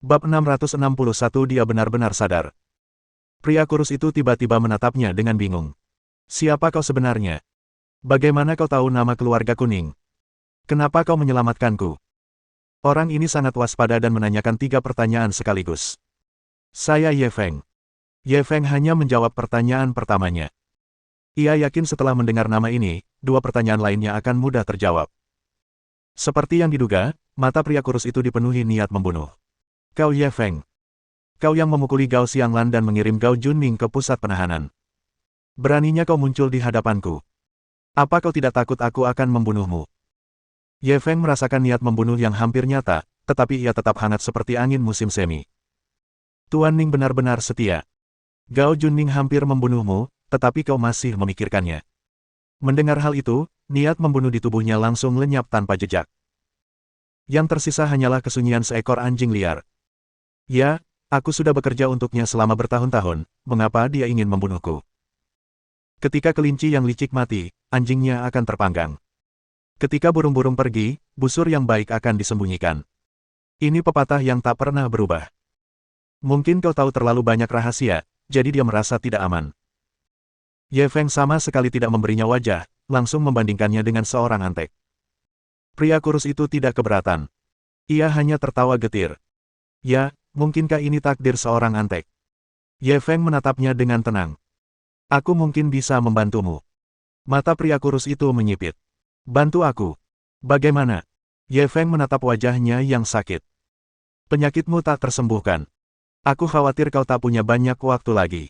Bab 661 Dia benar-benar sadar. Pria kurus itu tiba-tiba menatapnya dengan bingung. Siapa kau sebenarnya? Bagaimana kau tahu nama keluarga kuning? Kenapa kau menyelamatkanku? Orang ini sangat waspada dan menanyakan 3 pertanyaan sekaligus. Saya Ye Feng. Ye Feng hanya menjawab pertanyaan pertamanya. Ia yakin setelah mendengar nama ini, 2 pertanyaan lainnya akan mudah terjawab. Seperti yang diduga, mata pria kurus itu dipenuhi niat membunuh. Kau Ye Feng. Kau yang memukuli Gao Xianglan dan mengirim Gao Junming ke pusat penahanan. Beraninya kau muncul di hadapanku. Apa kau tidak takut aku akan membunuhmu? Ye Feng merasakan niat membunuh yang hampir nyata, tetapi ia tetap hangat seperti angin musim semi. Tuan Ning benar-benar setia. Gao Junming hampir membunuhmu, tetapi kau masih memikirkannya. Mendengar hal itu, niat membunuh di tubuhnya langsung lenyap tanpa jejak. Yang tersisa hanyalah kesunyian seekor anjing liar. Ya, aku sudah bekerja untuknya selama bertahun-tahun, mengapa dia ingin membunuhku? Ketika kelinci yang licik mati, anjingnya akan terpanggang. Ketika burung-burung pergi, busur yang baik akan disembunyikan. Ini pepatah yang tak pernah berubah. Mungkin kau tahu terlalu banyak rahasia, jadi dia merasa tidak aman. Ye Feng sama sekali tidak memberinya wajah, langsung membandingkannya dengan seorang antek. Pria kurus itu tidak keberatan. Ia hanya tertawa getir. Ya, mungkinkah ini takdir seorang antek? Ye Feng menatapnya dengan tenang. Aku mungkin bisa membantumu. Mata pria kurus itu menyipit. Bantu aku. Bagaimana? Ye Feng menatap wajahnya yang sakit. Penyakitmu tak tersembuhkan. Aku khawatir kau tak punya banyak waktu lagi.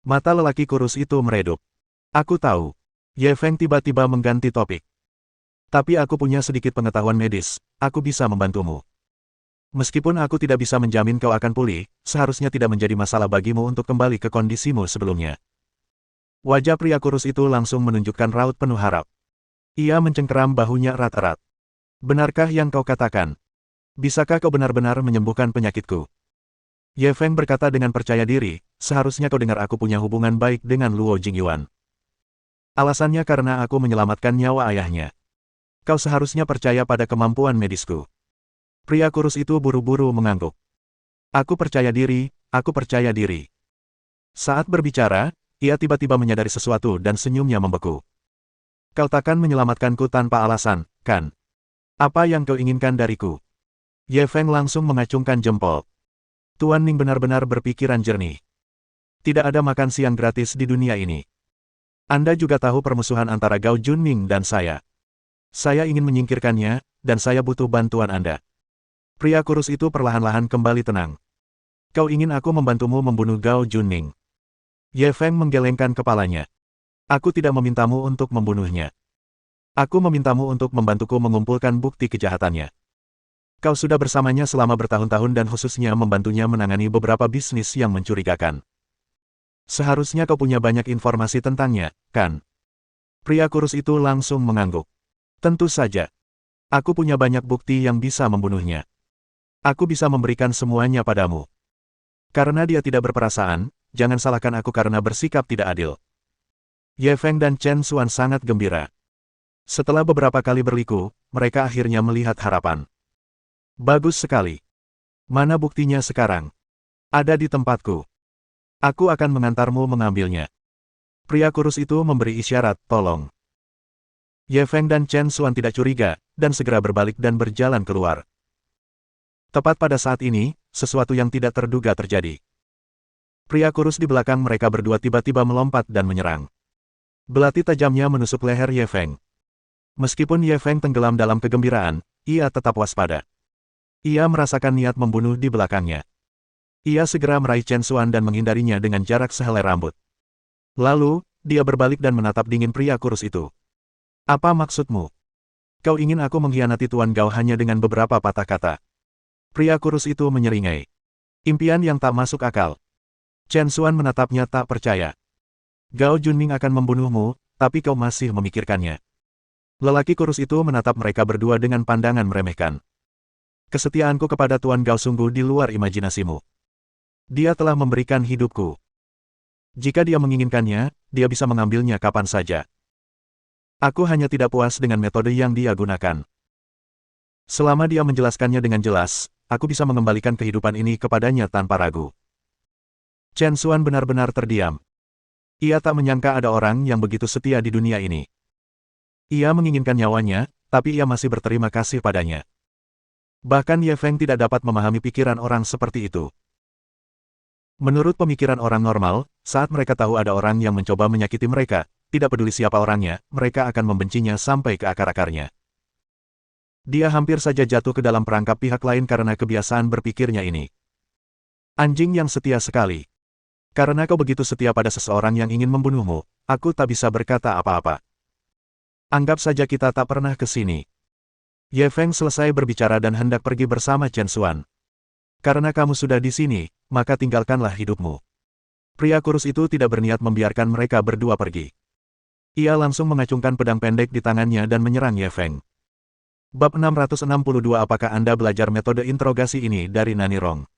Mata lelaki kurus itu meredup. Aku tahu. Ye Feng tiba-tiba mengganti topik. Tapi aku punya sedikit pengetahuan medis, aku bisa membantumu. Meskipun aku tidak bisa menjamin kau akan pulih, seharusnya tidak menjadi masalah bagimu untuk kembali ke kondisimu sebelumnya. Wajah pria kurus itu langsung menunjukkan raut penuh harap. Ia mencengkeram bahunya erat-erat. Benarkah yang kau katakan? Bisakah kau benar-benar menyembuhkan penyakitku? Ye Feng berkata dengan percaya diri, seharusnya kau dengar aku punya hubungan baik dengan Luo Jingyuan. Alasannya karena aku menyelamatkan nyawa ayahnya. Kau seharusnya percaya pada kemampuan medisku. Pria kurus itu buru-buru mengangguk. Aku percaya diri, aku percaya diri. Saat berbicara, ia tiba-tiba menyadari sesuatu dan senyumnya membeku. Kau takkan menyelamatkanku tanpa alasan, kan? Apa yang kau inginkan dariku? Ye Feng langsung mengacungkan jempol. Tuan Ning benar-benar berpikiran jernih. Tidak ada makan siang gratis di dunia ini. Anda juga tahu permusuhan antara Gao Junming dan saya. Saya ingin menyingkirkannya, dan saya butuh bantuan Anda. Pria kurus itu perlahan-lahan kembali tenang. Kau ingin aku membantumu membunuh Gao Junming? Ye Feng menggelengkan kepalanya. Aku tidak memintamu untuk membunuhnya. Aku memintamu untuk membantuku mengumpulkan bukti kejahatannya. Kau sudah bersamanya selama bertahun-tahun dan khususnya membantunya menangani beberapa bisnis yang mencurigakan. Seharusnya kau punya banyak informasi tentangnya, kan? Pria kurus itu langsung mengangguk. Tentu saja. Aku punya banyak bukti yang bisa membunuhnya. Aku bisa memberikan semuanya padamu. Karena dia tidak berperasaan, jangan salahkan aku karena bersikap tidak adil. Ye Feng dan Chen Xuan sangat gembira. Setelah beberapa kali berliku, mereka akhirnya melihat harapan. Bagus sekali. Mana buktinya sekarang? Ada di tempatku. Aku akan mengantarmu mengambilnya. Pria kurus itu memberi isyarat, tolong. Ye Feng dan Chen Xuan tidak curiga, dan segera berbalik dan berjalan keluar. Tepat pada saat ini, sesuatu yang tidak terduga terjadi. Pria kurus di belakang mereka berdua tiba-tiba melompat dan menyerang. Belati tajamnya menusuk leher Ye Feng. Meskipun Ye Feng tenggelam dalam kegembiraan, ia tetap waspada. Ia merasakan niat membunuh di belakangnya. Ia segera meraih Chen Xuan dan menghindarinya dengan jarak sehelai rambut. Lalu, dia berbalik dan menatap dingin pria kurus itu. Apa maksudmu? Kau ingin aku mengkhianati Tuan Gao hanya dengan beberapa patah kata? Pria kurus itu menyeringai. Impian yang tak masuk akal. Chen Xuan menatapnya tak percaya. Gao Junming akan membunuhmu, tapi kau masih memikirkannya. Lelaki kurus itu menatap mereka berdua dengan pandangan meremehkan. Kesetiaanku kepada Tuan Gao sungguh di luar imajinasimu. Dia telah memberikan hidupku. Jika dia menginginkannya, dia bisa mengambilnya kapan saja. Aku hanya tidak puas dengan metode yang dia gunakan. Selama dia menjelaskannya dengan jelas, aku bisa mengembalikan kehidupan ini kepadanya tanpa ragu. Chen Xuan benar-benar terdiam. Ia tak menyangka ada orang yang begitu setia di dunia ini. Ia menginginkan nyawanya, tapi ia masih berterima kasih padanya. Bahkan Ye Feng tidak dapat memahami pikiran orang seperti itu. Menurut pemikiran orang normal, saat mereka tahu ada orang yang mencoba menyakiti mereka, tidak peduli siapa orangnya, mereka akan membencinya sampai ke akar-akarnya. Dia hampir saja jatuh ke dalam perangkap pihak lain karena kebiasaan berpikirnya ini. Anjing yang setia sekali. Karena kau begitu setia pada seseorang yang ingin membunuhmu, aku tak bisa berkata apa-apa. Anggap saja kita tak pernah ke sini. Ye Feng selesai berbicara dan hendak pergi bersama Chen Xuan. Karena kamu sudah di sini, maka tinggalkanlah hidupmu. Pria kurus itu tidak berniat membiarkan mereka berdua pergi. Ia langsung mengacungkan pedang pendek di tangannya dan menyerang Ye Feng. Bab 662. Apakah Anda belajar metode interogasi ini dari Nani Rong?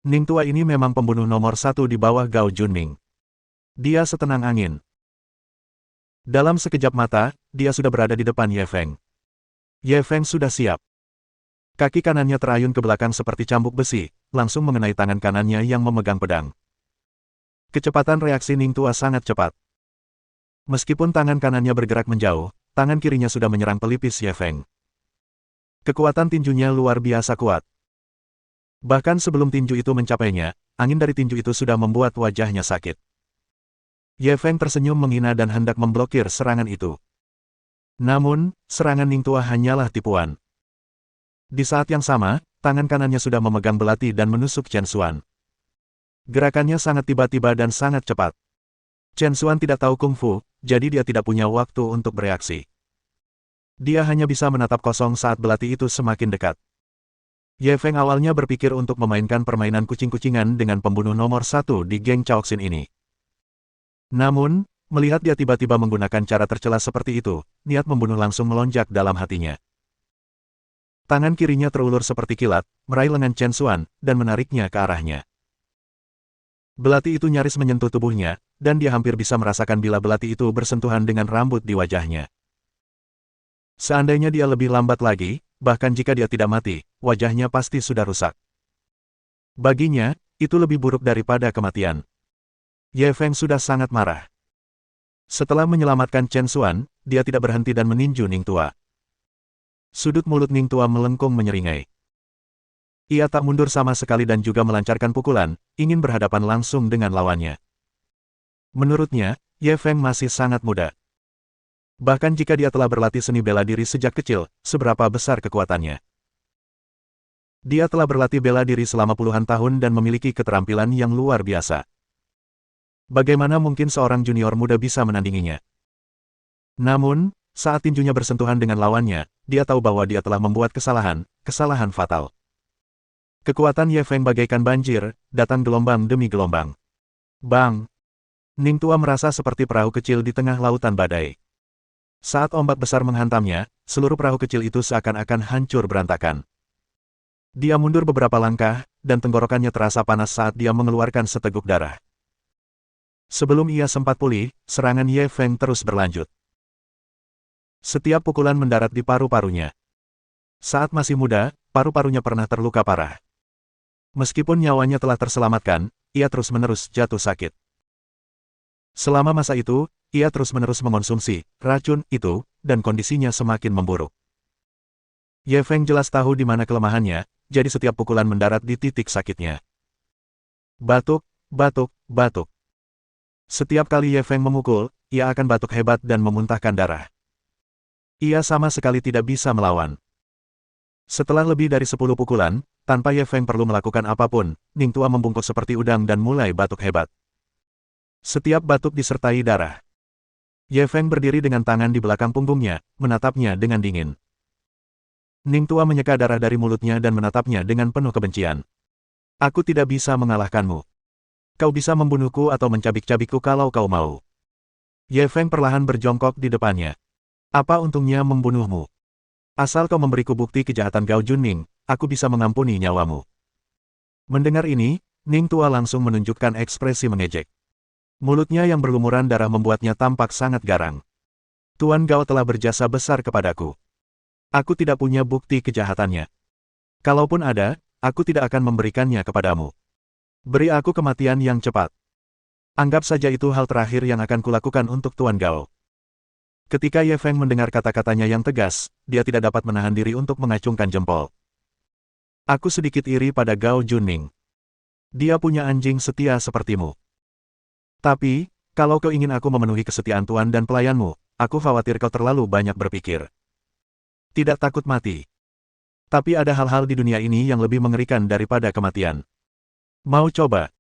Ning tua ini memang pembunuh nomor 1 di bawah Gao Junming. Dia setenang angin. Dalam sekejap mata, dia sudah berada di depan Ye Feng. Ye Feng sudah siap. Kaki kanannya terayun ke belakang seperti cambuk besi, langsung mengenai tangan kanannya yang memegang pedang. Kecepatan reaksi Ning tua sangat cepat. Meskipun tangan kanannya bergerak menjauh, tangan kirinya sudah menyerang pelipis Ye Feng. Kekuatan tinjunya luar biasa kuat. Bahkan sebelum tinju itu mencapainya, angin dari tinju itu sudah membuat wajahnya sakit. Ye Feng tersenyum menghina dan hendak memblokir serangan itu. Namun, serangan Ning tua hanyalah tipuan. Di saat yang sama, tangan kanannya sudah memegang belati dan menusuk Chen Xuan. Gerakannya sangat tiba-tiba dan sangat cepat. Chen Xuan tidak tahu kungfu, jadi dia tidak punya waktu untuk bereaksi. Dia hanya bisa menatap kosong saat belati itu semakin dekat. Ye Feng awalnya berpikir untuk memainkan permainan kucing-kucingan dengan pembunuh nomor 1 di geng Chaoxin ini. Namun, melihat dia tiba-tiba menggunakan cara tercela seperti itu, niat membunuh langsung melonjak dalam hatinya. Tangan kirinya terulur seperti kilat, meraih lengan Chen Xuan, dan menariknya ke arahnya. Belati itu nyaris menyentuh tubuhnya, dan dia hampir bisa merasakan bila belati itu bersentuhan dengan rambut di wajahnya. Seandainya dia lebih lambat lagi, bahkan jika dia tidak mati, wajahnya pasti sudah rusak. Baginya, itu lebih buruk daripada kematian. Ye Feng sudah sangat marah. Setelah menyelamatkan Chen Xuan, dia tidak berhenti dan meninju Ning tua. Sudut mulut Ning tua melengkung menyeringai. Ia tak mundur sama sekali dan juga melancarkan pukulan, ingin berhadapan langsung dengan lawannya. Menurutnya, Ye Feng masih sangat muda. Bahkan jika dia telah berlatih seni bela diri sejak kecil, seberapa besar kekuatannya. Dia telah berlatih bela diri selama puluhan tahun dan memiliki keterampilan yang luar biasa. Bagaimana mungkin seorang junior muda bisa menandinginya? Namun, saat tinjunya bersentuhan dengan lawannya, dia tahu bahwa dia telah membuat kesalahan fatal. Kekuatan Ye Feng bagaikan banjir, datang gelombang demi gelombang. Bang! Ning tua merasa seperti perahu kecil di tengah lautan badai. Saat ombak besar menghantamnya, seluruh perahu kecil itu seakan-akan hancur berantakan. Dia mundur beberapa langkah, dan tenggorokannya terasa panas saat dia mengeluarkan seteguk darah. Sebelum ia sempat pulih, serangan Ye Feng terus berlanjut. Setiap pukulan mendarat di paru-parunya. Saat masih muda, paru-parunya pernah terluka parah. Meskipun nyawanya telah terselamatkan, ia terus-menerus jatuh sakit. Selama masa itu, ia terus-menerus mengonsumsi racun itu, dan kondisinya semakin memburuk. Ye Feng jelas tahu di mana kelemahannya, jadi setiap pukulan mendarat di titik sakitnya. Batuk, batuk, batuk. Setiap kali Ye Feng memukul, ia akan batuk hebat dan memuntahkan darah. Ia sama sekali tidak bisa melawan. Setelah lebih dari 10 pukulan, tanpa Ye Feng perlu melakukan apapun, Ning tua membungkuk seperti udang dan mulai batuk hebat. Setiap batuk disertai darah. Ye Feng berdiri dengan tangan di belakang punggungnya, menatapnya dengan dingin. Ning tua menyeka darah dari mulutnya dan menatapnya dengan penuh kebencian. Aku tidak bisa mengalahkanmu. Kau bisa membunuhku atau mencabik-cabikku kalau kau mau. Ye Feng perlahan berjongkok di depannya. Apa untungnya membunuhmu? Asal kau memberiku bukti kejahatan Gao Junming, aku bisa mengampuni nyawamu. Mendengar ini, Ning tua langsung menunjukkan ekspresi mengejek. Mulutnya yang berlumuran darah membuatnya tampak sangat garang. Tuan Gao telah berjasa besar kepadaku. Aku tidak punya bukti kejahatannya. Kalaupun ada, aku tidak akan memberikannya kepadamu. Beri aku kematian yang cepat. Anggap saja itu hal terakhir yang akan kulakukan untuk Tuan Gao. Ketika Ye Feng mendengar kata-katanya yang tegas, dia tidak dapat menahan diri untuk mengacungkan jempol. Aku sedikit iri pada Gao Junning. Dia punya anjing setia sepertimu. Tapi, kalau kau ingin aku memenuhi kesetiaan tuan dan pelayanmu, aku khawatir kau terlalu banyak berpikir. Tidak takut mati. Tapi ada hal-hal di dunia ini yang lebih mengerikan daripada kematian. Mau coba?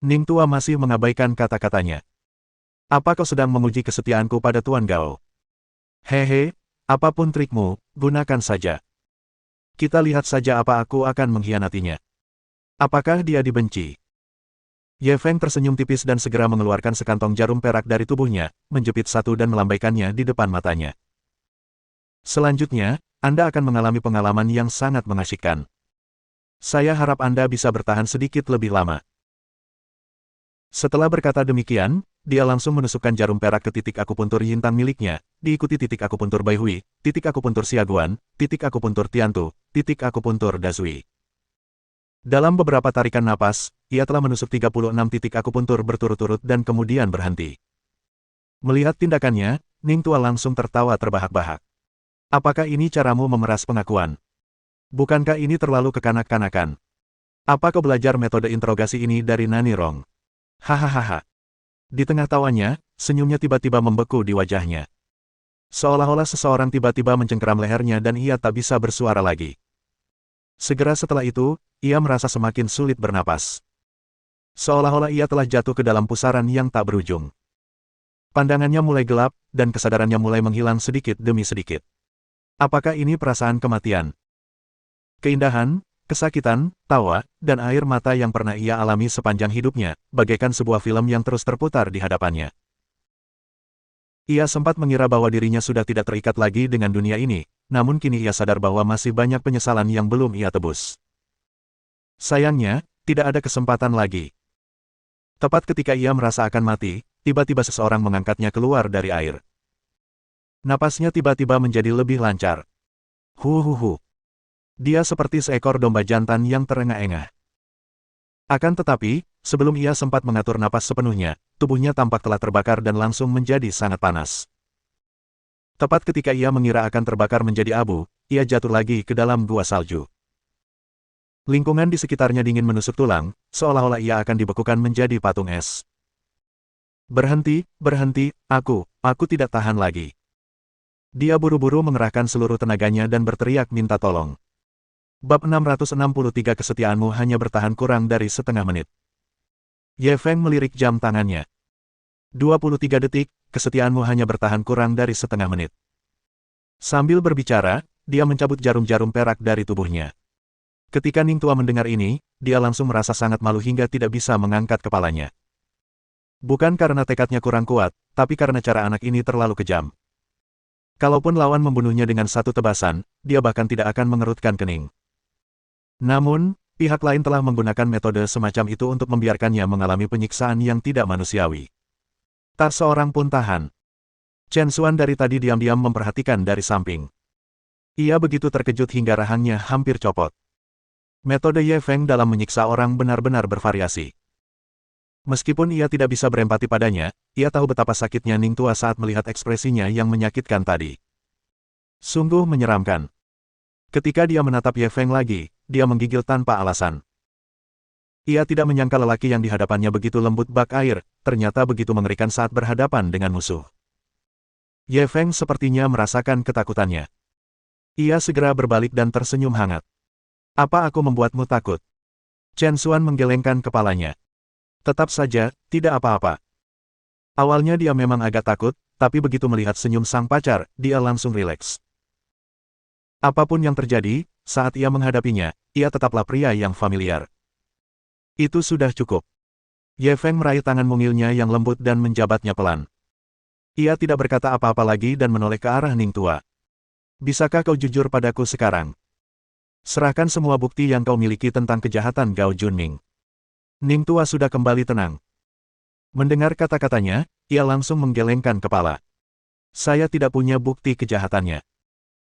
Ning Tua masih mengabaikan kata-katanya. Apa kau sedang menguji kesetiaanku pada Tuan Gao? Hehe, apapun trikmu, gunakan saja. Kita lihat saja apa aku akan mengkhianatinya. Apakah dia dibenci? Ye Feng tersenyum tipis dan segera mengeluarkan sekantong jarum perak dari tubuhnya, menjepit satu dan melambaikannya di depan matanya. Selanjutnya, Anda akan mengalami pengalaman yang sangat mengasyikkan. Saya harap Anda bisa bertahan sedikit lebih lama. Setelah berkata demikian, dia langsung menusukkan jarum perak ke titik akupuntur Yintang miliknya, diikuti titik akupuntur Bai Hui, titik akupuntur Xiaguan, titik akupuntur Tiantu, titik akupuntur Dazui. Dalam beberapa tarikan napas, ia telah menusuk 36 titik akupuntur berturut-turut dan kemudian berhenti. Melihat tindakannya, Ning Tua langsung tertawa terbahak-bahak. Apakah ini caramu memeras pengakuan? Bukankah ini terlalu kekanak-kanakan? Apa kau belajar metode interogasi ini dari Nani Rong? Hahaha. Di tengah tawanya, senyumnya tiba-tiba membeku di wajahnya. Seolah-olah seseorang tiba-tiba mencengkeram lehernya dan ia tak bisa bersuara lagi. Segera setelah itu, ia merasa semakin sulit bernapas. Seolah-olah ia telah jatuh ke dalam pusaran yang tak berujung. Pandangannya mulai gelap, dan kesadarannya mulai menghilang sedikit demi sedikit. Apakah ini perasaan kematian? Keindahan, kesakitan, tawa, dan air mata yang pernah ia alami sepanjang hidupnya, bagaikan sebuah film yang terus terputar di hadapannya. Ia sempat mengira bahwa dirinya sudah tidak terikat lagi dengan dunia ini, namun kini ia sadar bahwa masih banyak penyesalan yang belum ia tebus. Sayangnya, tidak ada kesempatan lagi. Tepat ketika ia merasa akan mati, tiba-tiba seseorang mengangkatnya keluar dari air. Napasnya tiba-tiba menjadi lebih lancar. Huhuhu. Dia seperti seekor domba jantan yang terengah-engah. Akan tetapi, sebelum ia sempat mengatur napas sepenuhnya, tubuhnya tampak telah terbakar dan langsung menjadi sangat panas. Tepat ketika ia mengira akan terbakar menjadi abu, ia jatuh lagi ke dalam gua salju. Lingkungan di sekitarnya dingin menusuk tulang, seolah-olah ia akan dibekukan menjadi patung es. Berhenti, berhenti, aku tidak tahan lagi. Dia buru-buru mengerahkan seluruh tenaganya dan berteriak minta tolong. Bab 663 kesetiaanmu hanya bertahan kurang dari setengah menit. Ye Feng melirik jam tangannya. 23 detik, kesetiaanmu hanya bertahan kurang dari setengah menit. Sambil berbicara, dia mencabut jarum-jarum perak dari tubuhnya. Ketika Ning Tua mendengar ini, dia langsung merasa sangat malu hingga tidak bisa mengangkat kepalanya. Bukan karena tekadnya kurang kuat, tapi karena cara anak ini terlalu kejam. Kalaupun lawan membunuhnya dengan satu tebasan, dia bahkan tidak akan mengerutkan kening. Namun, pihak lain telah menggunakan metode semacam itu untuk membiarkannya mengalami penyiksaan yang tidak manusiawi. Tak seorang pun tahan. Chen Xuan dari tadi diam-diam memperhatikan dari samping. Ia begitu terkejut hingga rahangnya hampir copot. Metode Ye Feng dalam menyiksa orang benar-benar bervariasi. Meskipun ia tidak bisa berempati padanya, ia tahu betapa sakitnya Ning Tua saat melihat ekspresinya yang menyakitkan tadi. Sungguh menyeramkan. Ketika dia menatap Ye Feng lagi, dia menggigil tanpa alasan. Ia tidak menyangka lelaki yang di hadapannya begitu lembut bak air, ternyata begitu mengerikan saat berhadapan dengan musuh. Ye Feng sepertinya merasakan ketakutannya. Ia segera berbalik dan tersenyum hangat. Apa aku membuatmu takut? Chen Xuan menggelengkan kepalanya. Tetap saja, tidak apa-apa. Awalnya dia memang agak takut, tapi begitu melihat senyum sang pacar, dia langsung rileks. Apapun yang terjadi, saat ia menghadapinya, ia tetaplah pria yang familiar. Itu sudah cukup. Ye Feng meraih tangan mungilnya yang lembut dan menjabatnya pelan. Ia tidak berkata apa-apa lagi dan menoleh ke arah Ning Tua. Bisakah kau jujur padaku sekarang? Serahkan semua bukti yang kau miliki tentang kejahatan Gao Junning. Ning Tua sudah kembali tenang. Mendengar kata-katanya, ia langsung menggelengkan kepala. Saya tidak punya bukti kejahatannya.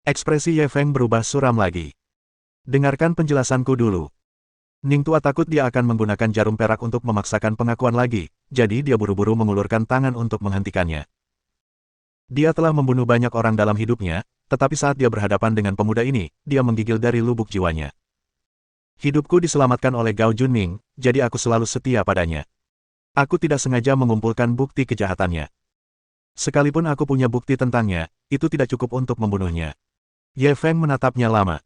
Ekspresi Ye Feng berubah suram lagi. Dengarkan penjelasanku dulu. Ning Tua takut dia akan menggunakan jarum perak untuk memaksakan pengakuan lagi, jadi dia buru-buru mengulurkan tangan untuk menghentikannya. Dia telah membunuh banyak orang dalam hidupnya, tetapi saat dia berhadapan dengan pemuda ini, dia menggigil dari lubuk jiwanya. Hidupku diselamatkan oleh Gao Junming, jadi aku selalu setia padanya. Aku tidak sengaja mengumpulkan bukti kejahatannya. Sekalipun aku punya bukti tentangnya, itu tidak cukup untuk membunuhnya. Ye Feng menatapnya lama.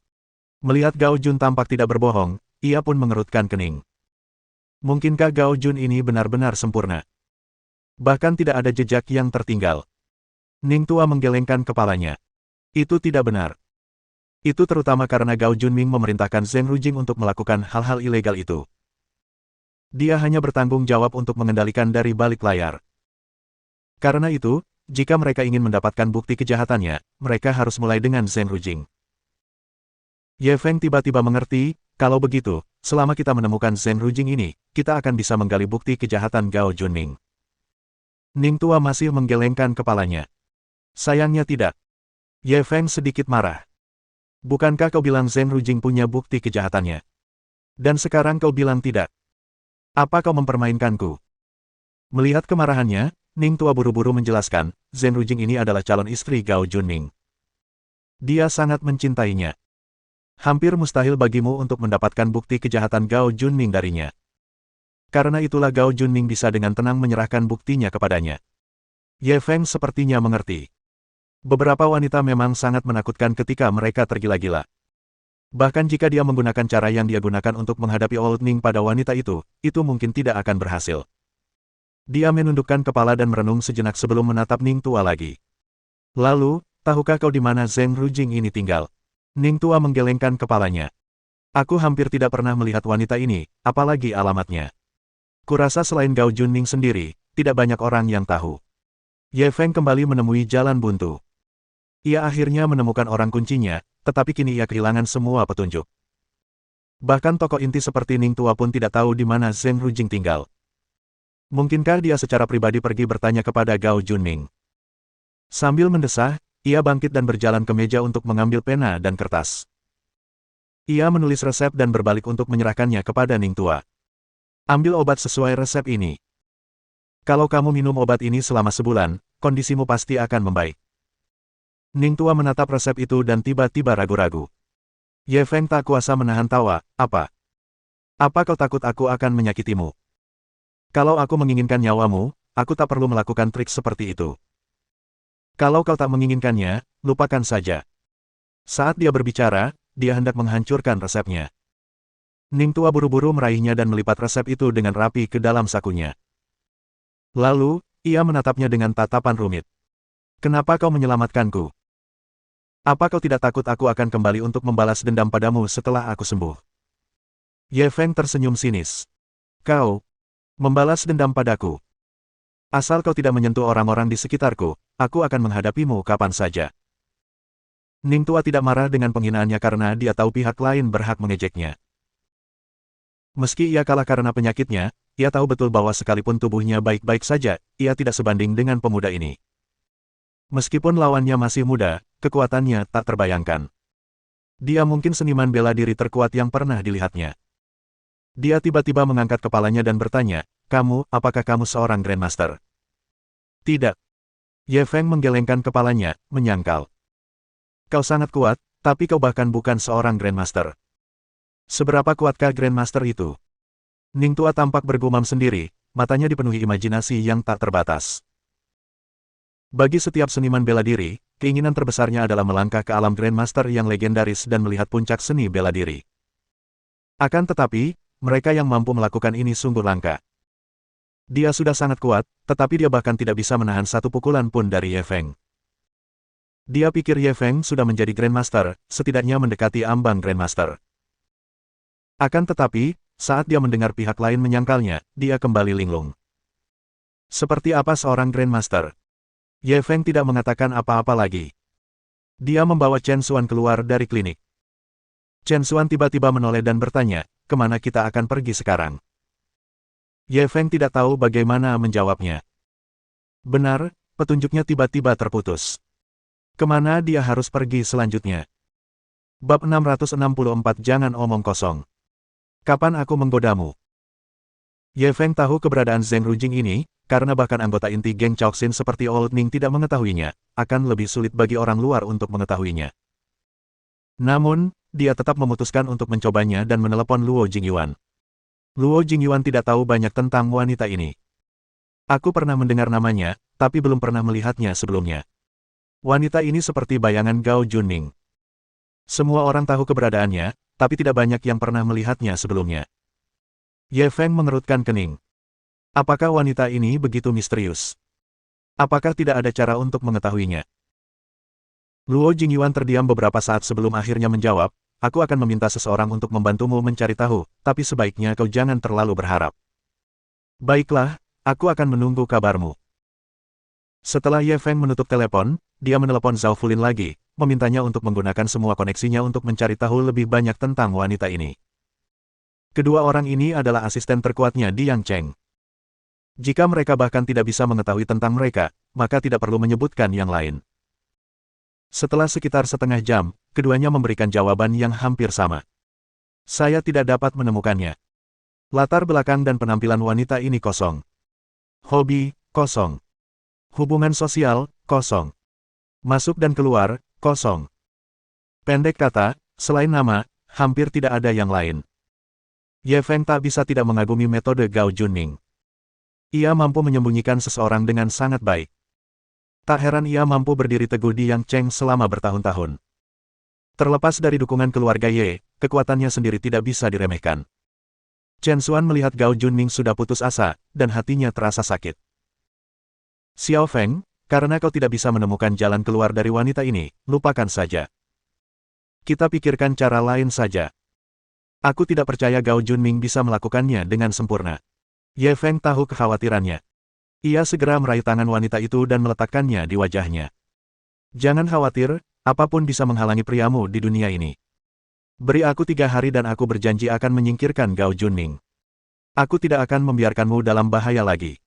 Melihat Gao Jun tampak tidak berbohong, ia pun mengerutkan kening. Mungkinkah Gao Jun ini benar-benar sempurna? Bahkan tidak ada jejak yang tertinggal. Ning Tua menggelengkan kepalanya. Itu tidak benar. Itu terutama karena Gao Junming memerintahkan Zheng Rujing untuk melakukan hal-hal ilegal itu. Dia hanya bertanggung jawab untuk mengendalikan dari balik layar. Karena itu, jika mereka ingin mendapatkan bukti kejahatannya, mereka harus mulai dengan Zheng Rujing. Ye Feng tiba-tiba mengerti, kalau begitu, selama kita menemukan Zheng Rujing ini, kita akan bisa menggali bukti kejahatan Gao Junming. Ning Tua masih menggelengkan kepalanya. Sayangnya tidak. Ye Feng sedikit marah. Bukankah kau bilang Zheng Rujing punya bukti kejahatannya? Dan sekarang kau bilang tidak. Apa kau mempermainkanku? Melihat kemarahannya, Ning Tua buru-buru menjelaskan, Zheng Rujing ini adalah calon istri Gao Junming. Dia sangat mencintainya. Hampir mustahil bagimu untuk mendapatkan bukti kejahatan Gao Junming darinya. Karena itulah Gao Junming bisa dengan tenang menyerahkan buktinya kepadanya. Ye Feng sepertinya mengerti. Beberapa wanita memang sangat menakutkan ketika mereka tergila-gila. Bahkan jika dia menggunakan cara yang dia gunakan untuk menghadapi Old Ning pada wanita itu mungkin tidak akan berhasil. Dia menundukkan kepala dan merenung sejenak sebelum menatap Ning Tua lagi. Lalu, tahukah kau di mana Zheng Rujing ini tinggal? Ning Tua menggelengkan kepalanya. Aku hampir tidak pernah melihat wanita ini, apalagi alamatnya. Kurasa selain Gao Junming sendiri, tidak banyak orang yang tahu. Ye Feng kembali menemui jalan buntu. Ia akhirnya menemukan orang kuncinya, tetapi kini ia kehilangan semua petunjuk. Bahkan tokoh inti seperti Ning Tua pun tidak tahu di mana Zheng Rujing tinggal. Mungkinkah dia secara pribadi pergi bertanya kepada Gao Junming? Sambil mendesah, ia bangkit dan berjalan ke meja untuk mengambil pena dan kertas. Ia menulis resep dan berbalik untuk menyerahkannya kepada Ning Tua. Ambil obat sesuai resep ini. Kalau kamu minum obat ini selama sebulan, kondisimu pasti akan membaik. Ning Tua menatap resep itu dan tiba-tiba ragu-ragu. Ye Feng tak kuasa menahan tawa, apa? Apa kau takut aku akan menyakitimu? Kalau aku menginginkan nyawamu, aku tak perlu melakukan trik seperti itu. Kalau kau tak menginginkannya, lupakan saja. Saat dia berbicara, dia hendak menghancurkan resepnya. Ning Tua buru-buru meraihnya dan melipat resep itu dengan rapi ke dalam sakunya. Lalu, ia menatapnya dengan tatapan rumit. Kenapa kau menyelamatkanku? Apa kau tidak takut aku akan kembali untuk membalas dendam padamu setelah aku sembuh? Ye Feng tersenyum sinis. Kau membalas dendam padaku. Asal kau tidak menyentuh orang-orang di sekitarku, aku akan menghadapimu kapan saja. Ning Tua tidak marah dengan penghinaannya karena dia tahu pihak lain berhak mengejeknya. Meski ia kalah karena penyakitnya, ia tahu betul bahwa sekalipun tubuhnya baik-baik saja, ia tidak sebanding dengan pemuda ini. Meskipun lawannya masih muda, kekuatannya tak terbayangkan. Dia mungkin seniman bela diri terkuat yang pernah dilihatnya. Dia tiba-tiba mengangkat kepalanya dan bertanya, apakah kamu seorang Grandmaster? Tidak. Ye Feng menggelengkan kepalanya, menyangkal. Kau sangat kuat, tapi kau bahkan bukan seorang Grandmaster. Seberapa kuatkah Grandmaster itu? Ning Tua tampak bergumam sendiri, matanya dipenuhi imajinasi yang tak terbatas. Bagi setiap seniman bela diri, keinginan terbesarnya adalah melangkah ke alam Grandmaster yang legendaris dan melihat puncak seni bela diri. Akan tetapi, mereka yang mampu melakukan ini sungguh langka. Dia sudah sangat kuat, tetapi dia bahkan tidak bisa menahan satu pukulan pun dari Ye Feng. Dia pikir Ye Feng sudah menjadi Grandmaster, setidaknya mendekati ambang Grandmaster. Akan tetapi, saat dia mendengar pihak lain menyangkalnya, dia kembali linglung. Seperti apa seorang Grandmaster? Ye Feng tidak mengatakan apa-apa lagi. Dia membawa Chen Xuan keluar dari klinik. Chen Xuan tiba-tiba menoleh dan bertanya, kemana kita akan pergi sekarang? Ye Feng tidak tahu bagaimana menjawabnya. Benar, petunjuknya tiba-tiba terputus. Kemana dia harus pergi selanjutnya? Bab 664 Jangan omong kosong. Kapan aku menggodamu? Ye Feng tahu keberadaan Zheng Rujing ini, karena bahkan anggota inti geng Chaoxin seperti Old Ning tidak mengetahuinya, akan lebih sulit bagi orang luar untuk mengetahuinya. Namun, dia tetap memutuskan untuk mencobanya dan menelepon Luo Jingyuan. Luo Jingyuan tidak tahu banyak tentang wanita ini. Aku pernah mendengar namanya, tapi belum pernah melihatnya sebelumnya. Wanita ini seperti bayangan Gao Junming. Semua orang tahu keberadaannya, tapi tidak banyak yang pernah melihatnya sebelumnya. Ye Feng mengerutkan kening. Apakah wanita ini begitu misterius? Apakah tidak ada cara untuk mengetahuinya? Luo Jingyuan terdiam beberapa saat sebelum akhirnya menjawab, aku akan meminta seseorang untuk membantumu mencari tahu, tapi sebaiknya kau jangan terlalu berharap. Baiklah, aku akan menunggu kabarmu. Setelah Ye Feng menutup telepon, dia menelepon Zhao Fulin lagi, memintanya untuk menggunakan semua koneksinya untuk mencari tahu lebih banyak tentang wanita ini. Kedua orang ini adalah asisten terkuatnya di Yang Cheng. Jika mereka bahkan tidak bisa mengetahui tentang mereka, maka tidak perlu menyebutkan yang lain. Setelah sekitar setengah jam, keduanya memberikan jawaban yang hampir sama. Saya tidak dapat menemukannya. Latar belakang dan penampilan wanita ini kosong. Hobi, kosong. Hubungan sosial, kosong. Masuk dan keluar, kosong. Pendek kata, selain nama, hampir tidak ada yang lain. Ye Feng tak bisa tidak mengagumi metode Gao Junming. Ia mampu menyembunyikan seseorang dengan sangat baik. Tak heran ia mampu berdiri teguh di Yang Cheng selama bertahun-tahun. Terlepas dari dukungan keluarga Ye, kekuatannya sendiri tidak bisa diremehkan. Chen Xuan melihat Gao Junming sudah putus asa, dan hatinya terasa sakit. Xiao Feng, karena kau tidak bisa menemukan jalan keluar dari wanita ini, lupakan saja. Kita pikirkan cara lain saja. Aku tidak percaya Gao Junming bisa melakukannya dengan sempurna. Ye Feng tahu kekhawatirannya. Ia segera meraih tangan wanita itu dan meletakkannya di wajahnya. Jangan khawatir, apapun bisa menghalangi priamu di dunia ini. Beri aku 3 hari dan aku berjanji akan menyingkirkan Gao Junming. Aku tidak akan membiarkanmu dalam bahaya lagi.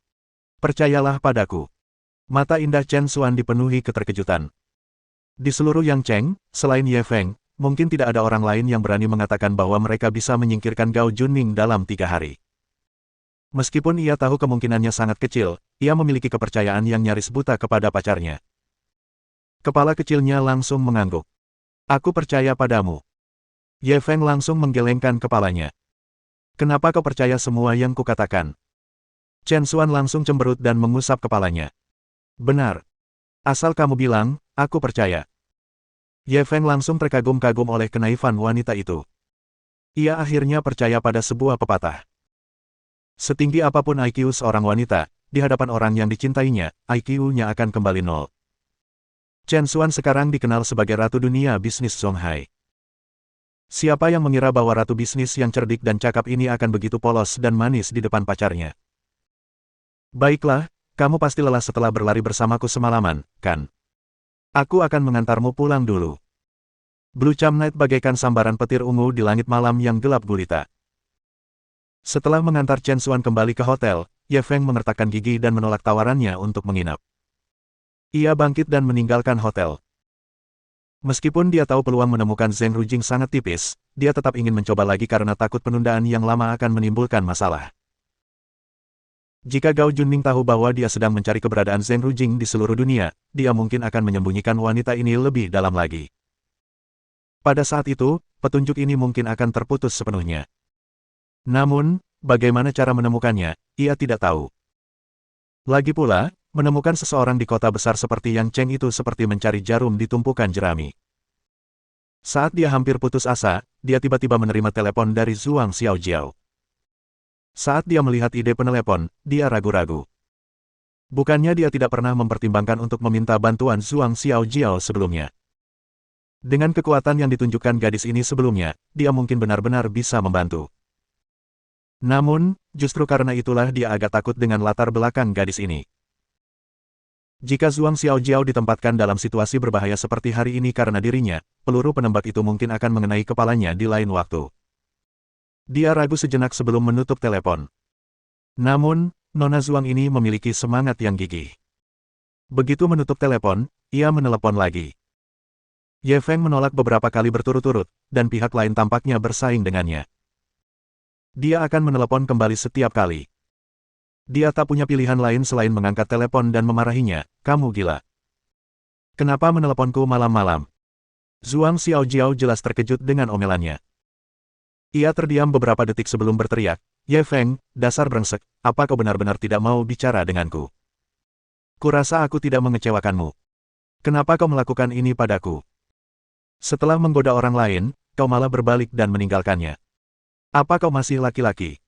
Percayalah padaku. Mata indah Chen Xuan dipenuhi keterkejutan. Di seluruh Yang Cheng, selain Ye Feng, mungkin tidak ada orang lain yang berani mengatakan bahwa mereka bisa menyingkirkan Gao Junming dalam 3 hari. Meskipun ia tahu kemungkinannya sangat kecil, ia memiliki kepercayaan yang nyaris buta kepada pacarnya. Kepala kecilnya langsung mengangguk. Aku percaya padamu. Ye Feng langsung menggelengkan kepalanya. Kenapa kau percaya semua yang kukatakan? Chen Xuan langsung cemberut dan mengusap kepalanya. Benar. Asal kamu bilang, aku percaya. Ye Feng langsung terkagum-kagum oleh kenaifan wanita itu. Ia akhirnya percaya pada sebuah pepatah. Setinggi apapun IQ seorang wanita, di hadapan orang yang dicintainya, IQ-nya akan kembali nol. Chen Xuan sekarang dikenal sebagai Ratu Dunia Bisnis Zonghai. Siapa yang mengira bahwa Ratu Bisnis yang cerdik dan cakap ini akan begitu polos dan manis di depan pacarnya? Baiklah, kamu pasti lelah setelah berlari bersamaku semalaman, kan? Aku akan mengantarmu pulang dulu. Blue Cham Night bagaikan sambaran petir ungu di langit malam yang gelap gulita. Setelah mengantar Chen Xuan kembali ke hotel, Ye Feng mengertakkan gigi dan menolak tawarannya untuk menginap. Ia bangkit dan meninggalkan hotel. Meskipun dia tahu peluang menemukan Zheng Rujing sangat tipis, dia tetap ingin mencoba lagi karena takut penundaan yang lama akan menimbulkan masalah. Jika Gao Junming tahu bahwa dia sedang mencari keberadaan Zheng Rujing di seluruh dunia, dia mungkin akan menyembunyikan wanita ini lebih dalam lagi. Pada saat itu, petunjuk ini mungkin akan terputus sepenuhnya. Namun, bagaimana cara menemukannya, ia tidak tahu. Lagi pula, menemukan seseorang di kota besar seperti Yang Cheng itu seperti mencari jarum di tumpukan jerami. Saat dia hampir putus asa, dia tiba-tiba menerima telepon dari Zhuang Xiaojiao. Saat dia melihat ide penelepon, dia ragu-ragu. Bukannya dia tidak pernah mempertimbangkan untuk meminta bantuan Zhuang Xiaojiao sebelumnya. Dengan kekuatan yang ditunjukkan gadis ini sebelumnya, dia mungkin benar-benar bisa membantu. Namun, justru karena itulah dia agak takut dengan latar belakang gadis ini. Jika Zhuang Xiaojiao ditempatkan dalam situasi berbahaya seperti hari ini karena dirinya, peluru penembak itu mungkin akan mengenai kepalanya di lain waktu. Dia ragu sejenak sebelum menutup telepon. Namun, Nona Zhuang ini memiliki semangat yang gigih. Begitu menutup telepon, ia menelepon lagi. Ye Feng menolak beberapa kali berturut-turut, dan pihak lain tampaknya bersaing dengannya. Dia akan menelepon kembali setiap kali. Dia tak punya pilihan lain selain mengangkat telepon dan memarahinya, kamu gila. Kenapa meneleponku malam-malam? Zhuang Xiaojiao jelas terkejut dengan omelannya. Ia terdiam beberapa detik sebelum berteriak, Ye Feng, dasar brengsek, apa kau benar-benar tidak mau bicara denganku? Kurasa aku tidak mengecewakanmu. Kenapa kau melakukan ini padaku? Setelah menggoda orang lain, kau malah berbalik dan meninggalkannya. Apa kau masih laki-laki?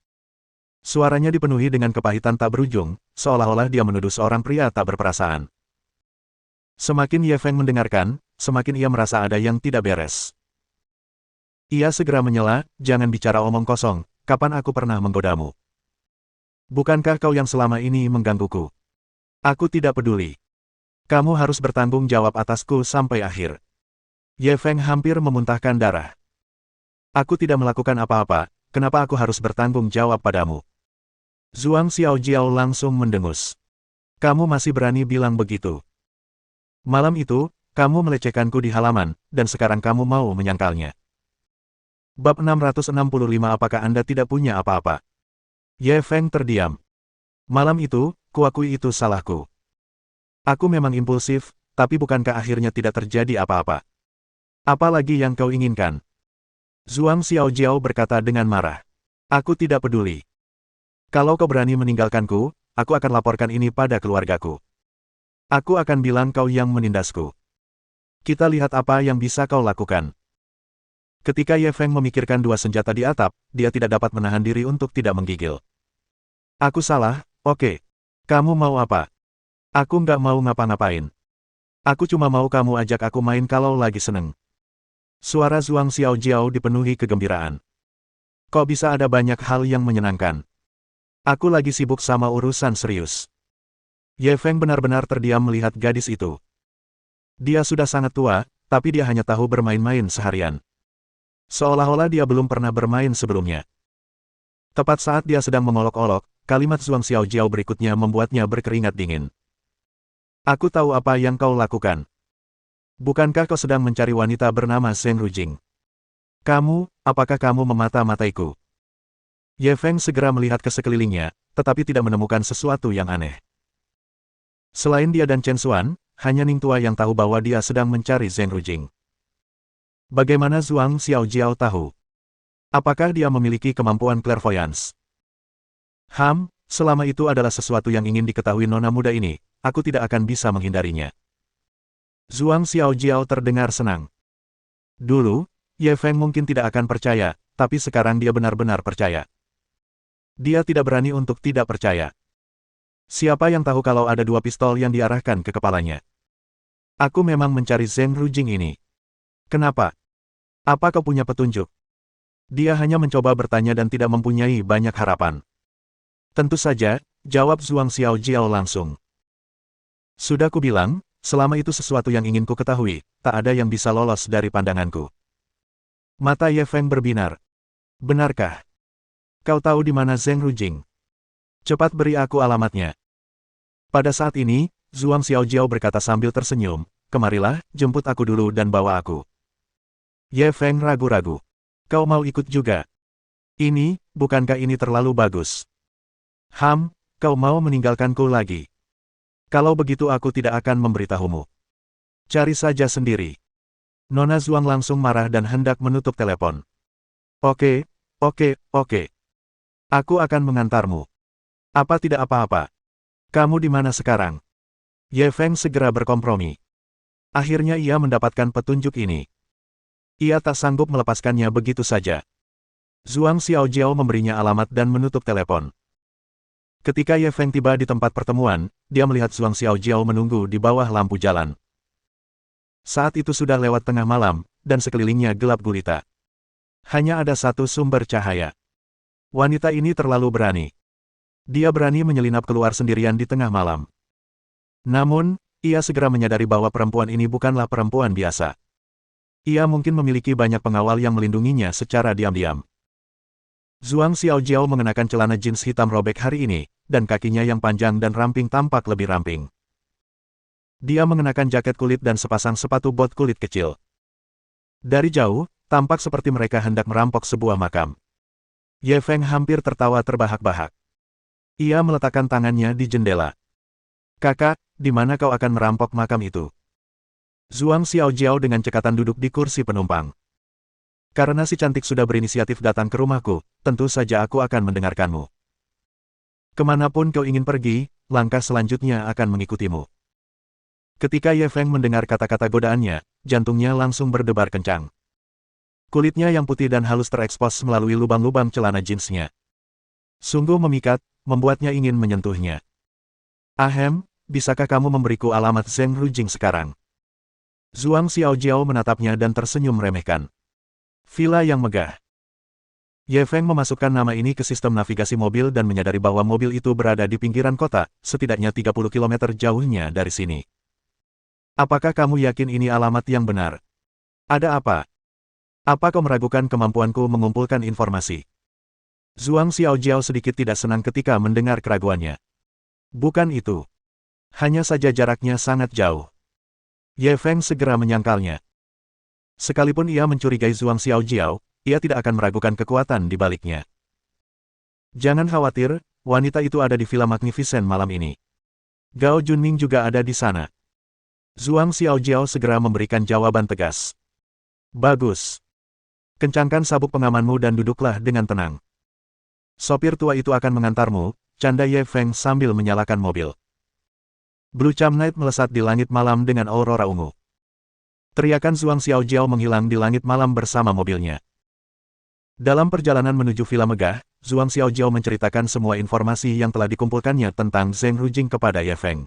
Suaranya dipenuhi dengan kepahitan tak berujung, seolah-olah dia menuduh seorang pria tak berperasaan. Semakin Ye Feng mendengarkan, semakin ia merasa ada yang tidak beres. Ia segera menyela, jangan bicara omong kosong, kapan aku pernah menggodamu? Bukankah kau yang selama ini menggangguku? Aku tidak peduli. Kamu harus bertanggung jawab atasku sampai akhir. Ye Feng hampir memuntahkan darah. Aku tidak melakukan apa-apa, kenapa aku harus bertanggung jawab padamu? Zhuang Xiaojiao langsung mendengus. Kamu masih berani bilang begitu? Malam itu, kamu melecehkanku di halaman, dan sekarang kamu mau menyangkalnya. Bab 665 apakah Anda tidak punya apa-apa? Ye Feng terdiam. Malam itu, kuakui itu salahku. Aku memang impulsif, tapi bukankah akhirnya tidak terjadi apa-apa? Apa lagi yang kau inginkan? Zhuang Xiaojiao berkata dengan marah. Aku tidak peduli. Kalau kau berani meninggalkanku, aku akan laporkan ini pada keluargaku. Aku akan bilang kau yang menindasku. Kita lihat apa yang bisa kau lakukan. Ketika Ye Feng memikirkan dua senjata di atap, dia tidak dapat menahan diri untuk tidak menggigil. Aku salah, oke. Kamu mau apa? Aku nggak mau ngapa-ngapain. Aku cuma mau kamu ajak aku main kalau lagi seneng. Suara Zhuang Xiaojiao dipenuhi kegembiraan. Kok bisa ada banyak hal yang menyenangkan? Aku lagi sibuk sama urusan serius. Ye Feng benar-benar terdiam melihat gadis itu. Dia sudah sangat tua, tapi dia hanya tahu bermain-main seharian. Seolah-olah dia belum pernah bermain sebelumnya. Tepat saat dia sedang mengolok-olok, kalimat Zhuang Xiaojiao berikutnya membuatnya berkeringat dingin. Aku tahu apa yang kau lakukan. Bukankah kau sedang mencari wanita bernama Zheng Rujing? Apakah kamu memata-mataiku? Ye Feng segera melihat ke sekelilingnya, tetapi tidak menemukan sesuatu yang aneh. Selain dia dan Chen Xuan, hanya Ning Tua yang tahu bahwa dia sedang mencari Zheng Rujing. Bagaimana Zhuang Xiaojiao tahu? Apakah dia memiliki kemampuan clairvoyance? Selama itu adalah sesuatu yang ingin diketahui nona muda ini, aku tidak akan bisa menghindarinya. Zhuang Xiaojiao terdengar senang. Dulu, Ye Feng mungkin tidak akan percaya, tapi sekarang dia benar-benar percaya. Dia tidak berani untuk tidak percaya. Siapa yang tahu kalau ada dua pistol yang diarahkan ke kepalanya? Aku memang mencari Zheng Rujing ini. Kenapa? Apa kau punya petunjuk? Dia hanya mencoba bertanya dan tidak mempunyai banyak harapan. Tentu saja, jawab Zhuang Xiaojiao langsung. Sudah kubilang, selama itu sesuatu yang ingin ku ketahui, tak ada yang bisa lolos dari pandanganku. Mata Ye Feng berbinar. Benarkah? Kau tahu di mana Zheng Rujing? Cepat beri aku alamatnya. Pada saat ini, Zhuang Xiaojiao berkata sambil tersenyum, kemarilah, jemput aku dulu dan bawa aku. Ye Feng ragu-ragu. Kau mau ikut juga? Bukankah ini terlalu bagus? Kau mau meninggalkanku lagi? Kalau begitu aku tidak akan memberitahumu. Cari saja sendiri. Nona Zhuang langsung marah dan hendak menutup telepon. Oke. Aku akan mengantarmu. Apa tidak apa-apa? Kamu di mana sekarang? Ye Feng segera berkompromi. Akhirnya ia mendapatkan petunjuk ini. Ia tak sanggup melepaskannya begitu saja. Zhuang Xiaojiao memberinya alamat dan menutup telepon. Ketika Ye Feng tiba di tempat pertemuan, dia melihat Zhuang Xiaojiao menunggu di bawah lampu jalan. Saat itu sudah lewat tengah malam, dan sekelilingnya gelap gulita. Hanya ada satu sumber cahaya. Wanita ini terlalu berani. Dia berani menyelinap keluar sendirian di tengah malam. Namun, ia segera menyadari bahwa perempuan ini bukanlah perempuan biasa. Ia mungkin memiliki banyak pengawal yang melindunginya secara diam-diam. Zhuang Xiaojiao mengenakan celana jeans hitam robek hari ini, dan kakinya yang panjang dan ramping tampak lebih ramping. Dia mengenakan jaket kulit dan sepasang sepatu bot kulit kecil. Dari jauh, tampak seperti mereka hendak merampok sebuah makam. Ye Feng hampir tertawa terbahak-bahak. Ia meletakkan tangannya di jendela. Kakak, di mana kau akan merampok makam itu? Zhuang Xiaojiao dengan cekatan duduk di kursi penumpang. Karena si cantik sudah berinisiatif datang ke rumahku, tentu saja aku akan mendengarkanmu. Kemanapun kau ingin pergi, langkah selanjutnya akan mengikutimu. Ketika Ye Feng mendengar kata-kata godaannya, jantungnya langsung berdebar kencang. Kulitnya yang putih dan halus terekspos melalui lubang-lubang celana jeansnya. Sungguh memikat, membuatnya ingin menyentuhnya. Ahem, bisakah kamu memberiku alamat Zheng Rujing sekarang? Zhuang Xiaojiao menatapnya dan tersenyum meremehkan. Villa yang megah. Ye Feng memasukkan nama ini ke sistem navigasi mobil dan menyadari bahwa mobil itu berada di pinggiran kota, setidaknya 30 km jauhnya dari sini. Apakah kamu yakin ini alamat yang benar? Ada apa? Apa kau meragukan kemampuanku mengumpulkan informasi? Zhuang Xiaojiao sedikit tidak senang ketika mendengar keraguannya. Bukan itu. Hanya saja jaraknya sangat jauh. Ye Feng segera menyangkalnya. Sekalipun ia mencurigai Zhuang Xiaojiao, ia tidak akan meragukan kekuatan di baliknya. Jangan khawatir, wanita itu ada di Villa Magnificent malam ini. Gao Junming juga ada di sana. Zhuang Xiaojiao segera memberikan jawaban tegas. Bagus. Kencangkan sabuk pengamanmu dan duduklah dengan tenang. Sopir tua itu akan mengantarmu, canda Ye Feng sambil menyalakan mobil. Blue Cham Night melesat di langit malam dengan aurora ungu. Teriakan Zhuang Xiaojiao menghilang di langit malam bersama mobilnya. Dalam perjalanan menuju villa megah, Zhuang Xiaojiao menceritakan semua informasi yang telah dikumpulkannya tentang Zheng Rujing kepada Ye Feng.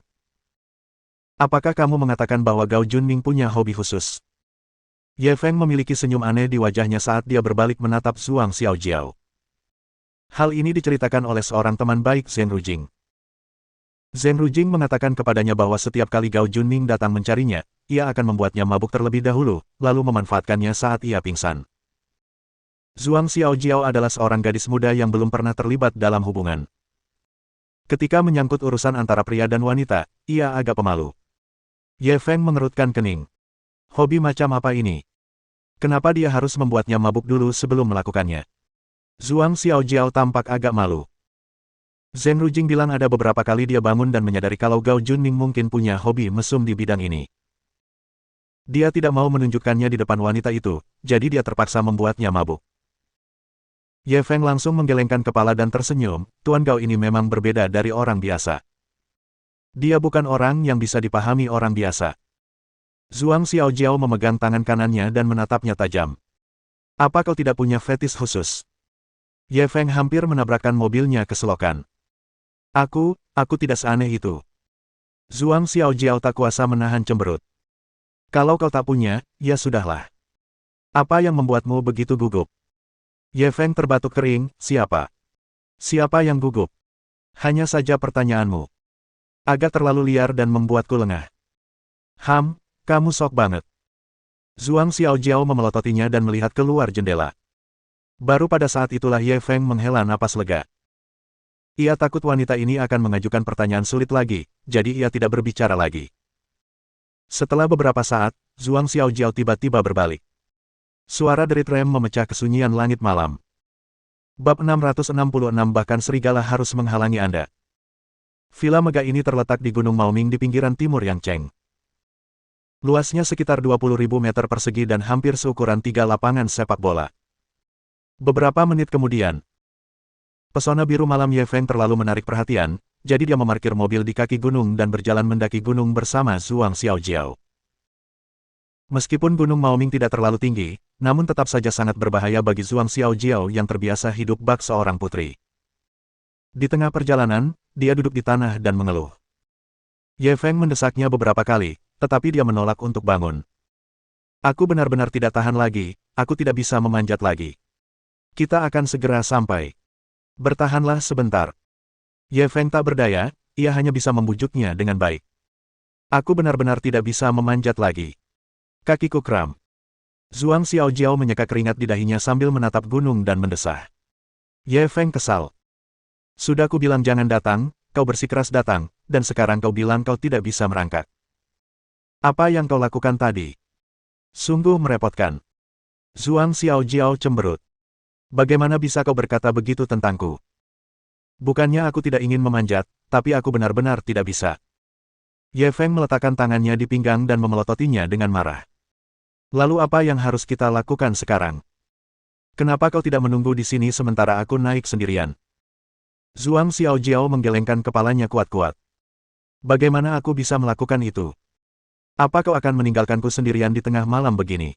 Apakah kamu mengatakan bahwa Gao Junming punya hobi khusus? Ye Feng memiliki senyum aneh di wajahnya saat dia berbalik menatap Zhuang Xiaojiao. Hal ini diceritakan oleh seorang teman baik Zheng Rujing. Zheng Rujing mengatakan kepadanya bahwa setiap kali Gao Junming datang mencarinya, ia akan membuatnya mabuk terlebih dahulu, lalu memanfaatkannya saat ia pingsan. Zhuang Xiaojiao adalah seorang gadis muda yang belum pernah terlibat dalam hubungan. Ketika menyangkut urusan antara pria dan wanita, ia agak pemalu. Ye Feng mengerutkan kening. Hobi macam apa ini? Kenapa dia harus membuatnya mabuk dulu sebelum melakukannya? Zhuang Xiaojiao tampak agak malu. Zheng Rujing bilang ada beberapa kali dia bangun dan menyadari kalau Gao Junming mungkin punya hobi mesum di bidang ini. Dia tidak mau menunjukkannya di depan wanita itu, jadi dia terpaksa membuatnya mabuk. Ye Feng langsung menggelengkan kepala dan tersenyum, Tuan Gao ini memang berbeda dari orang biasa. Dia bukan orang yang bisa dipahami orang biasa. Zhuang Xiaojiao memegang tangan kanannya dan menatapnya tajam. Apa kau tidak punya fetis khusus? Ye Feng hampir menabrakkan mobilnya ke selokan. Aku tidak seaneh itu. Zhuang Xiaojiao tak kuasa menahan cemberut. Kalau kau tak punya, ya sudahlah. Apa yang membuatmu begitu gugup? Ye Feng terbatuk kering, siapa? Siapa yang gugup? Hanya saja pertanyaanmu. Agak terlalu liar dan membuatku lengah. Kamu sok banget. Zhuang Xiaojiao memelototinya dan melihat keluar jendela. Baru pada saat itulah Ye Feng menghela napas lega. Ia takut wanita ini akan mengajukan pertanyaan sulit lagi, jadi ia tidak berbicara lagi. Setelah beberapa saat, Zhuang Xiaojiao tiba-tiba berbalik. Suara derit rem memecah kesunyian langit malam. Bab 666 bahkan serigala harus menghalangi Anda. Villa megah ini terletak di Gunung Maoming di pinggiran timur Yangcheng. Luasnya sekitar 20.000 meter persegi dan hampir seukuran 3 lapangan sepak bola. Beberapa menit kemudian, pesona biru malam Ye Feng terlalu menarik perhatian, jadi dia memarkir mobil di kaki gunung dan berjalan mendaki gunung bersama Zhuang Xiaojiao. Meskipun Gunung Maoming tidak terlalu tinggi, namun tetap saja sangat berbahaya bagi Zhuang Xiaojiao yang terbiasa hidup bak seorang putri. Di tengah perjalanan, dia duduk di tanah dan mengeluh. Ye Feng mendesaknya beberapa kali, tetapi dia menolak untuk bangun. Aku benar-benar tidak tahan lagi, aku tidak bisa memanjat lagi. Kita akan segera sampai. Bertahanlah sebentar. Ye Feng tak berdaya, ia hanya bisa membujuknya dengan baik. Aku benar-benar tidak bisa memanjat lagi. Kakiku kram. Zhuang Xiaojiao menyeka keringat di dahinya sambil menatap gunung dan mendesah. Ye Feng kesal. Sudah ku bilang jangan datang, kau bersikeras datang, dan sekarang kau bilang kau tidak bisa merangkak. Apa yang kau lakukan tadi? Sungguh merepotkan. Zhuang Xiaojiao cemberut. Bagaimana bisa kau berkata begitu tentangku? Bukannya aku tidak ingin memanjat, tapi aku benar-benar tidak bisa. Ye Feng meletakkan tangannya di pinggang dan memelototinya dengan marah. Lalu apa yang harus kita lakukan sekarang? Kenapa kau tidak menunggu di sini sementara aku naik sendirian? Zhuang Xiaojiao menggelengkan kepalanya kuat-kuat. Bagaimana aku bisa melakukan itu? Apa kau akan meninggalkanku sendirian di tengah malam begini?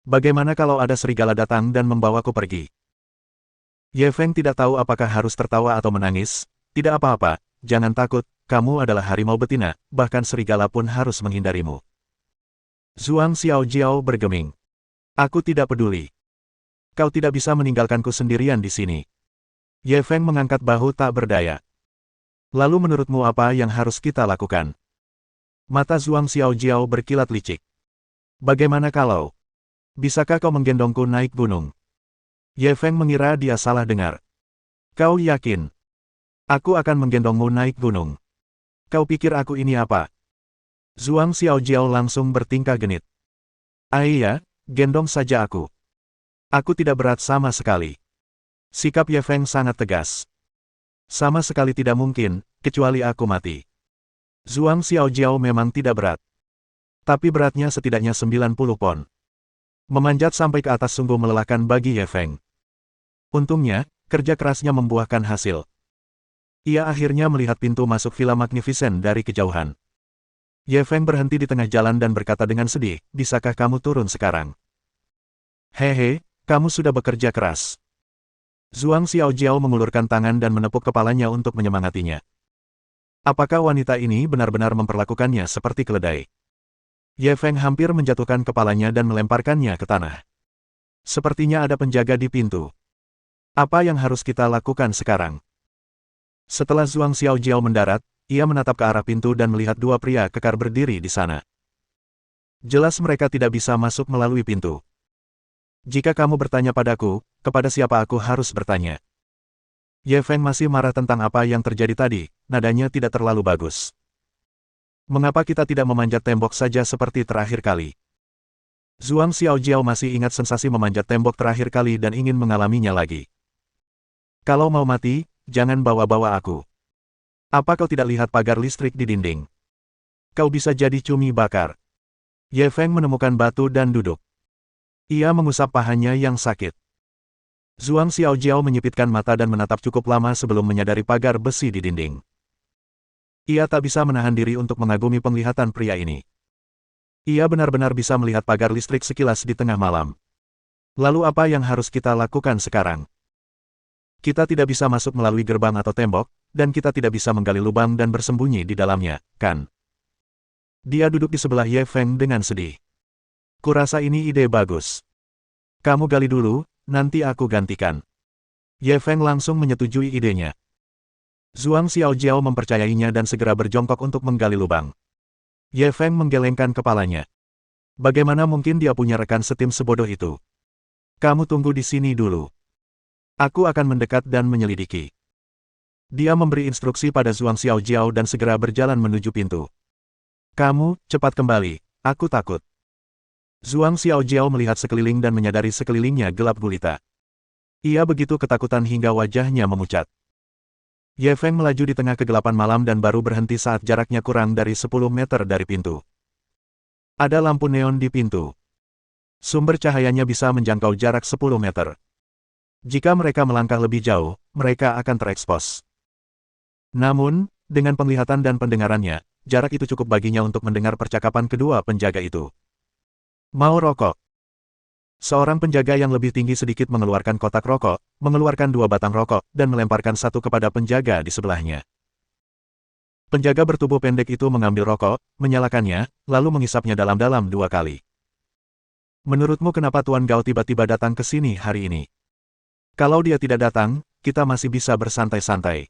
Bagaimana kalau ada serigala datang dan membawaku pergi? Ye Feng tidak tahu apakah harus tertawa atau menangis. Tidak apa-apa, jangan takut, kamu adalah harimau betina, bahkan serigala pun harus menghindarimu. Zhuang Xiaojiao bergeming. Aku tidak peduli. Kau tidak bisa meninggalkanku sendirian di sini. Ye Feng mengangkat bahu tak berdaya. Lalu menurutmu apa yang harus kita lakukan? Mata Zhuang Xiaojiao berkilat licik. Bagaimana kalau? Bisakah kau menggendongku naik gunung? Ye Feng mengira dia salah dengar. Kau yakin? Aku akan menggendongmu naik gunung. Kau pikir aku ini apa? Zhuang Xiaojiao langsung bertingkah genit. Iya, gendong saja aku. Aku tidak berat sama sekali. Sikap Ye Feng sangat tegas. Sama sekali tidak mungkin, kecuali aku mati. Zhuang Xiaojiao memang tidak berat. Tapi beratnya setidaknya 90 pon. Memanjat sampai ke atas sungguh melelahkan bagi Ye Feng. Untungnya, kerja kerasnya membuahkan hasil. Ia akhirnya melihat pintu masuk Villa Magnificent dari kejauhan. Ye Feng berhenti di tengah jalan dan berkata dengan sedih, bisakah kamu turun sekarang? Hehe, kamu sudah bekerja keras. Zhuang Xiaojiao mengulurkan tangan dan menepuk kepalanya untuk menyemangatinya. Apakah wanita ini benar-benar memperlakukannya seperti keledai? Ye Feng hampir menjatuhkan kepalanya dan melemparkannya ke tanah. Sepertinya ada penjaga di pintu. Apa yang harus kita lakukan sekarang? Setelah Zhuang Xiaojiao mendarat, ia menatap ke arah pintu dan melihat dua pria kekar berdiri di sana. Jelas mereka tidak bisa masuk melalui pintu. Jika kamu bertanya padaku, kepada siapa aku harus bertanya? Ye Feng masih marah tentang apa yang terjadi tadi, nadanya tidak terlalu bagus. Mengapa kita tidak memanjat tembok saja seperti terakhir kali? Zhuang Xiaojiao masih ingat sensasi memanjat tembok terakhir kali dan ingin mengalaminya lagi. Kalau mau mati, jangan bawa-bawa aku. Apa kau tidak lihat pagar listrik di dinding? Kau bisa jadi cumi bakar. Ye Feng menemukan batu dan duduk. Ia mengusap pahanya yang sakit. Zhuang Xiaojiao menyipitkan mata dan menatap cukup lama sebelum menyadari pagar besi di dinding. Ia tak bisa menahan diri untuk mengagumi penglihatan pria ini. Ia benar-benar bisa melihat pagar listrik sekilas di tengah malam. Lalu apa yang harus kita lakukan sekarang? Kita tidak bisa masuk melalui gerbang atau tembok, dan kita tidak bisa menggali lubang dan bersembunyi di dalamnya, kan? Dia duduk di sebelah Ye Feng dengan sedih. Kurasa ini ide bagus. Kamu gali dulu, nanti aku gantikan. Ye Feng langsung menyetujui idenya. Zhuang Xiaojiao mempercayainya dan segera berjongkok untuk menggali lubang. Ye Feng menggelengkan kepalanya. Bagaimana mungkin dia punya rekan setim sebodoh itu? Kamu tunggu di sini dulu. Aku akan mendekat dan menyelidiki. Dia memberi instruksi pada Zhuang Xiaojiao dan segera berjalan menuju pintu. Kamu, cepat kembali, aku takut. Zhuang Xiaojiao melihat sekeliling dan menyadari sekelilingnya gelap gulita. Ia begitu ketakutan hingga wajahnya memucat. Ye Feng melaju di tengah kegelapan malam dan baru berhenti saat jaraknya kurang dari 10 meter dari pintu. Ada lampu neon di pintu. Sumber cahayanya bisa menjangkau jarak 10 meter. Jika mereka melangkah lebih jauh, mereka akan terekspos. Namun, dengan penglihatan dan pendengarannya, jarak itu cukup baginya untuk mendengar percakapan kedua penjaga itu. Mau rokok? Seorang penjaga yang lebih tinggi sedikit mengeluarkan kotak rokok, mengeluarkan 2 batang rokok, dan melemparkan satu kepada penjaga di sebelahnya. Penjaga bertubuh pendek itu mengambil rokok, menyalakannya, lalu mengisapnya dalam-dalam 2 kali. Menurutmu kenapa Tuan Gao tiba-tiba datang ke sini hari ini? Kalau dia tidak datang, kita masih bisa bersantai-santai.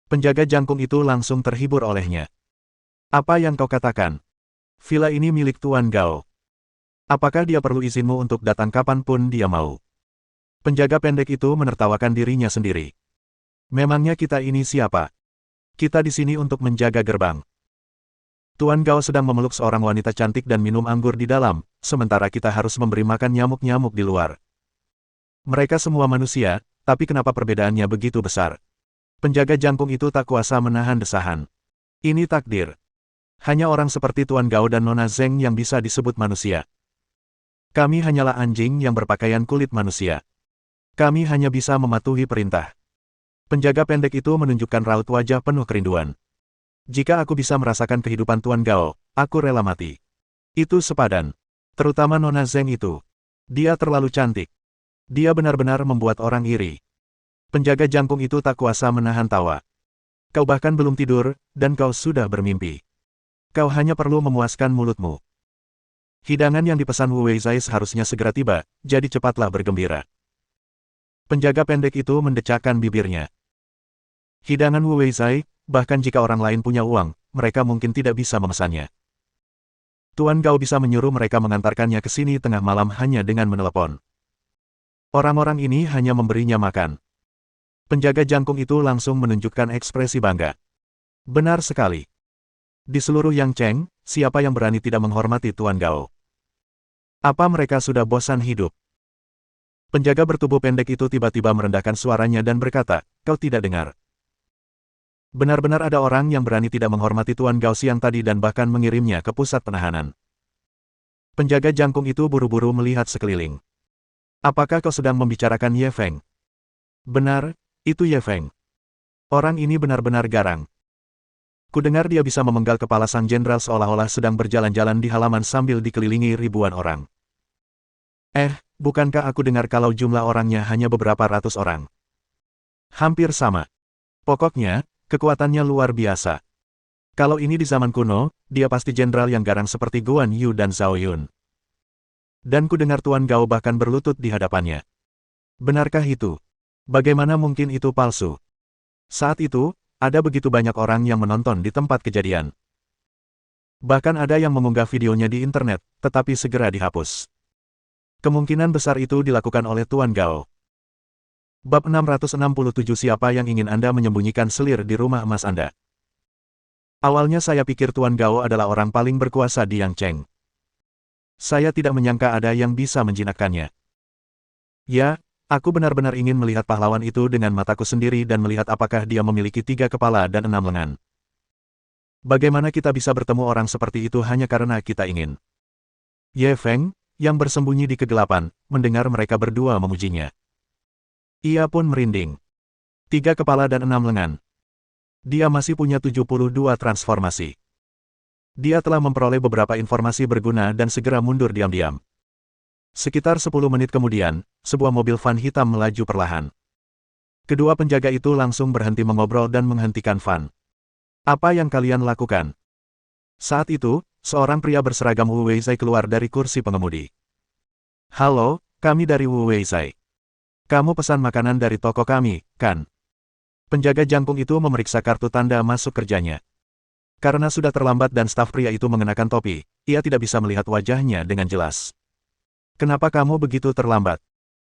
Penjaga jangkung itu langsung terhibur olehnya. Apa yang kau katakan? Villa ini milik Tuan Gao. Apakah dia perlu izinmu untuk datang kapanpun dia mau? Penjaga pendek itu menertawakan dirinya sendiri. Memangnya kita ini siapa? Kita di sini untuk menjaga gerbang. Tuan Gao sedang memeluk seorang wanita cantik dan minum anggur di dalam, sementara kita harus memberi makan nyamuk-nyamuk di luar. Mereka semua manusia, tapi kenapa perbedaannya begitu besar? Penjaga jangkung itu tak kuasa menahan desahan. Ini takdir. Hanya orang seperti Tuan Gao dan Nona Zeng yang bisa disebut manusia. Kami hanyalah anjing yang berpakaian kulit manusia. Kami hanya bisa mematuhi perintah. Penjaga pendek itu menunjukkan raut wajah penuh kerinduan. Jika aku bisa merasakan kehidupan Tuan Gao, aku rela mati. Itu sepadan. Terutama Nona Zeng itu. Dia terlalu cantik. Dia benar-benar membuat orang iri. Penjaga jangkung itu tak kuasa menahan tawa. Kau bahkan belum tidur, dan kau sudah bermimpi. Kau hanya perlu memuaskan mulutmu. Hidangan yang dipesan Wu Weizai seharusnya segera tiba, jadi cepatlah bergembira. Penjaga pendek itu mendecakkan bibirnya. Hidangan Wu Weizai, bahkan jika orang lain punya uang, mereka mungkin tidak bisa memesannya. Tuan Gao bisa menyuruh mereka mengantarkannya ke sini tengah malam hanya dengan menelepon. Orang-orang ini hanya memberinya makan. Penjaga jangkung itu langsung menunjukkan ekspresi bangga. Benar sekali. Di seluruh Yangcheng, siapa yang berani tidak menghormati Tuan Gao? Apa mereka sudah bosan hidup? Penjaga bertubuh pendek itu tiba-tiba merendahkan suaranya dan berkata, kau tidak dengar. Benar-benar ada orang yang berani tidak menghormati Tuan Gao siang tadi dan bahkan mengirimnya ke pusat penahanan. Penjaga jangkung itu buru-buru melihat sekeliling. Apakah kau sedang membicarakan Ye Feng? Benar, itu Ye Feng. Orang ini benar-benar garang. Kudengar dia bisa memenggal kepala sang jenderal seolah-olah sedang berjalan-jalan di halaman sambil dikelilingi ribuan orang. Bukankah aku dengar kalau jumlah orangnya hanya beberapa ratus orang? Hampir sama. Pokoknya, kekuatannya luar biasa. Kalau ini di zaman kuno, dia pasti jenderal yang garang seperti Guan Yu dan Zhao Yun. Dan kudengar Tuan Gao bahkan berlutut di hadapannya. Benarkah itu? Bagaimana mungkin itu palsu? Saat itu, ada begitu banyak orang yang menonton di tempat kejadian. Bahkan ada yang mengunggah videonya di internet, tetapi segera dihapus. Kemungkinan besar itu dilakukan oleh Tuan Gao. Bab 667 Siapa yang ingin Anda menyembunyikan selir di rumah emas Anda? Awalnya saya pikir Tuan Gao adalah orang paling berkuasa di Yangcheng. Saya tidak menyangka ada yang bisa menjinakkannya. Ya, aku benar-benar ingin melihat pahlawan itu dengan mataku sendiri dan melihat apakah dia memiliki 3 kepala dan 6 lengan. Bagaimana kita bisa bertemu orang seperti itu hanya karena kita ingin? Ye Feng, yang bersembunyi di kegelapan, mendengar mereka berdua memujinya. Ia pun merinding. 3 kepala dan 6 lengan. Dia masih punya 72 transformasi. Dia telah memperoleh beberapa informasi berguna dan segera mundur diam-diam. Sekitar 10 menit kemudian, sebuah mobil van hitam melaju perlahan. Kedua penjaga itu langsung berhenti mengobrol dan menghentikan van. Apa yang kalian lakukan? Saat itu, seorang pria berseragam Wu Weizai keluar dari kursi pengemudi. Halo, kami dari Wu Weizai. Kamu pesan makanan dari toko kami, kan? Penjaga jangkung itu memeriksa kartu tanda masuk kerjanya. Karena sudah terlambat dan staf pria itu mengenakan topi, ia tidak bisa melihat wajahnya dengan jelas. Kenapa kamu begitu terlambat?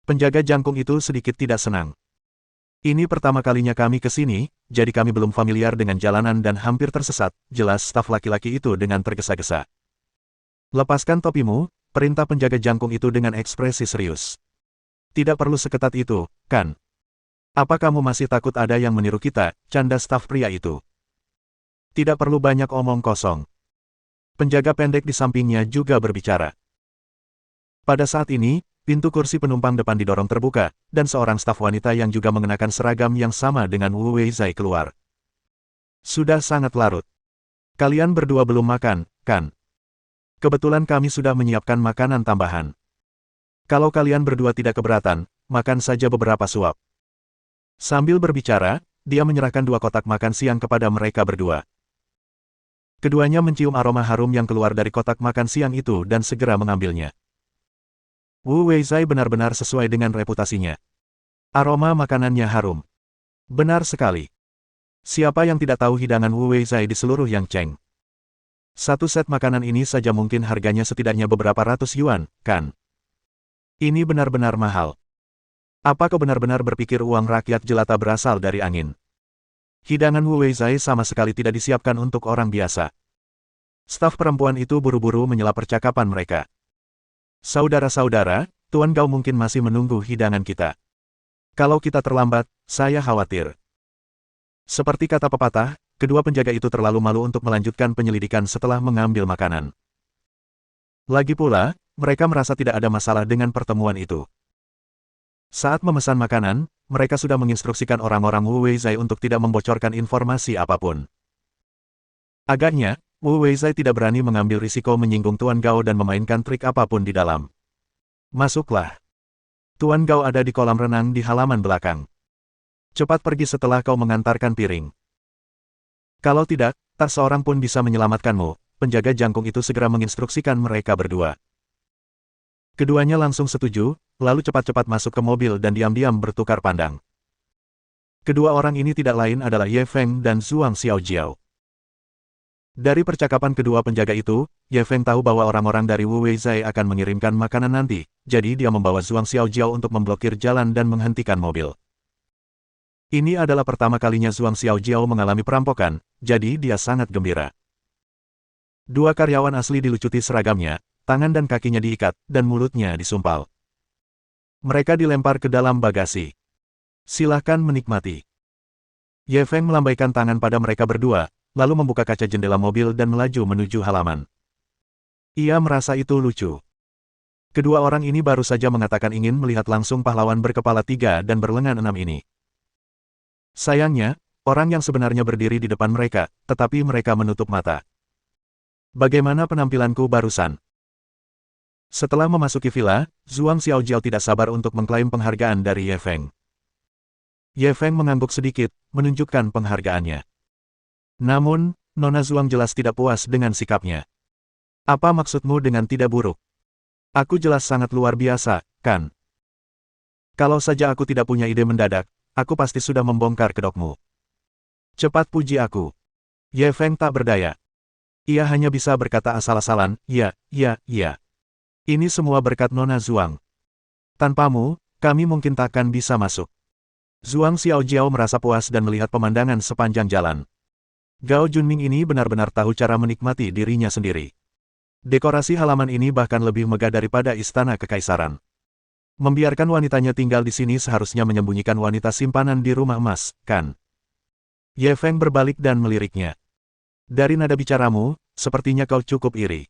Penjaga jangkung itu sedikit tidak senang. Ini pertama kalinya kami ke sini, jadi kami belum familiar dengan jalanan dan hampir tersesat, jelas staf laki-laki itu dengan tergesa-gesa. Lepaskan topimu, perintah penjaga jangkung itu dengan ekspresi serius. Tidak perlu seketat itu, kan? Apa kamu masih takut ada yang meniru kita, canda staf pria itu? Tidak perlu banyak omong kosong. Penjaga pendek di sampingnya juga berbicara. Pada saat ini, pintu kursi penumpang depan didorong terbuka, dan seorang staf wanita yang juga mengenakan seragam yang sama dengan Wu Weizai keluar. Sudah sangat larut. Kalian berdua belum makan, kan? Kebetulan kami sudah menyiapkan makanan tambahan. Kalau kalian berdua tidak keberatan, makan saja beberapa suap. Sambil berbicara, dia menyerahkan 2 kotak makan siang kepada mereka berdua. Keduanya mencium aroma harum yang keluar dari kotak makan siang itu dan segera mengambilnya. Wu Weizai benar-benar sesuai dengan reputasinya. Aroma makanannya harum. Benar sekali. Siapa yang tidak tahu hidangan Wu Weizai di seluruh Yangcheng? Satu set makanan ini saja mungkin harganya setidaknya beberapa ratus yuan, kan? Ini benar-benar mahal. Apa kau benar-benar berpikir uang rakyat jelata berasal dari angin? Hidangan Wu Weizai sama sekali tidak disiapkan untuk orang biasa. Staf perempuan itu buru-buru menyela percakapan mereka. Saudara-saudara, Tuan Gao mungkin masih menunggu hidangan kita. Kalau kita terlambat, saya khawatir. Seperti kata pepatah, kedua penjaga itu terlalu malu untuk melanjutkan penyelidikan setelah mengambil makanan. Lagi pula, mereka merasa tidak ada masalah dengan pertemuan itu. Saat memesan makanan, mereka sudah menginstruksikan orang-orang Wu Weizai untuk tidak membocorkan informasi apapun. Agaknya, Wu Weizai tidak berani mengambil risiko menyinggung Tuan Gao dan memainkan trik apapun di dalam. Masuklah. Tuan Gao ada di kolam renang di halaman belakang. Cepat pergi setelah kau mengantarkan piring. Kalau tidak, tak seorang pun bisa menyelamatkanmu. Penjaga jangkung itu segera menginstruksikan mereka berdua. Keduanya langsung setuju, lalu cepat-cepat masuk ke mobil dan diam-diam bertukar pandang. Kedua orang ini tidak lain adalah Ye Feng dan Zhuang Xiaojiao. Dari percakapan kedua penjaga itu, Ye Feng tahu bahwa orang-orang dari Wu Weizai akan mengirimkan makanan nanti, jadi dia membawa Zhuang Xiaojiao untuk memblokir jalan dan menghentikan mobil. Ini adalah pertama kalinya Zhuang Xiaojiao mengalami perampokan, jadi dia sangat gembira. Dua karyawan asli dilucuti seragamnya, tangan dan kakinya diikat, dan mulutnya disumpal. Mereka dilempar ke dalam bagasi. Silahkan menikmati. Ye Feng melambaikan tangan pada mereka berdua, lalu membuka kaca jendela mobil dan melaju menuju halaman. Ia merasa itu lucu. Kedua orang ini baru saja mengatakan ingin melihat langsung pahlawan berkepala 3 dan berlengan 6 ini. Sayangnya, orang yang sebenarnya berdiri di depan mereka, tetapi mereka menutup mata. Bagaimana penampilanku barusan? Setelah memasuki villa, Zhuang Xiaojiao tidak sabar untuk mengklaim penghargaan dari Ye Feng. Ye Feng mengangguk sedikit, menunjukkan penghargaannya. Namun, Nona Zhuang jelas tidak puas dengan sikapnya. Apa maksudmu dengan tidak buruk? Aku jelas sangat luar biasa, kan? Kalau saja aku tidak punya ide mendadak, aku pasti sudah membongkar kedokmu. Cepat puji aku. Ye Feng tak berdaya. Ia hanya bisa berkata asal-asalan, ya. Ini semua berkat Nona Zhuang. Tanpamu, kami mungkin takkan bisa masuk. Zhuang Xiaojiao merasa puas dan melihat pemandangan sepanjang jalan. Gao Junming ini benar-benar tahu cara menikmati dirinya sendiri. Dekorasi halaman ini bahkan lebih megah daripada istana kekaisaran. Membiarkan wanitanya tinggal di sini seharusnya menyembunyikan wanita simpanan di rumah emas, kan? Ye Feng berbalik dan meliriknya. Dari nada bicaramu, sepertinya kau cukup iri.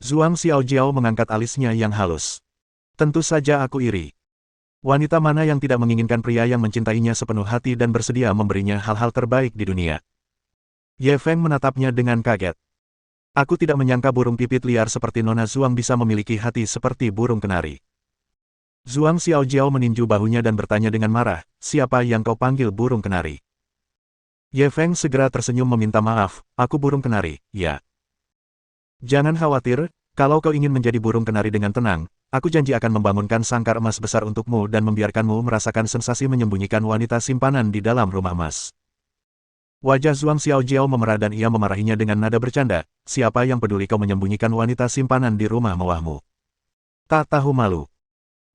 Zhuang Xiaojiao mengangkat alisnya yang halus. Tentu saja aku iri. Wanita mana yang tidak menginginkan pria yang mencintainya sepenuh hati dan bersedia memberinya hal-hal terbaik di dunia? Ye Feng menatapnya dengan kaget. Aku tidak menyangka burung pipit liar seperti Nona Zhuang bisa memiliki hati seperti burung kenari. Zhuang Xiaojiao meninju bahunya dan bertanya dengan marah, siapa yang kau panggil burung kenari? Ye Feng segera tersenyum meminta maaf, aku burung kenari, ya. Jangan khawatir, kalau kau ingin menjadi burung kenari dengan tenang, aku janji akan membangunkan sangkar emas besar untukmu dan membiarkanmu merasakan sensasi menyembunyikan wanita simpanan di dalam rumah emas. Wajah Zhuang Xiaojiao memerah dan ia memarahinya dengan nada bercanda, siapa yang peduli kau menyembunyikan wanita simpanan di rumah mewahmu? Tak tahu malu.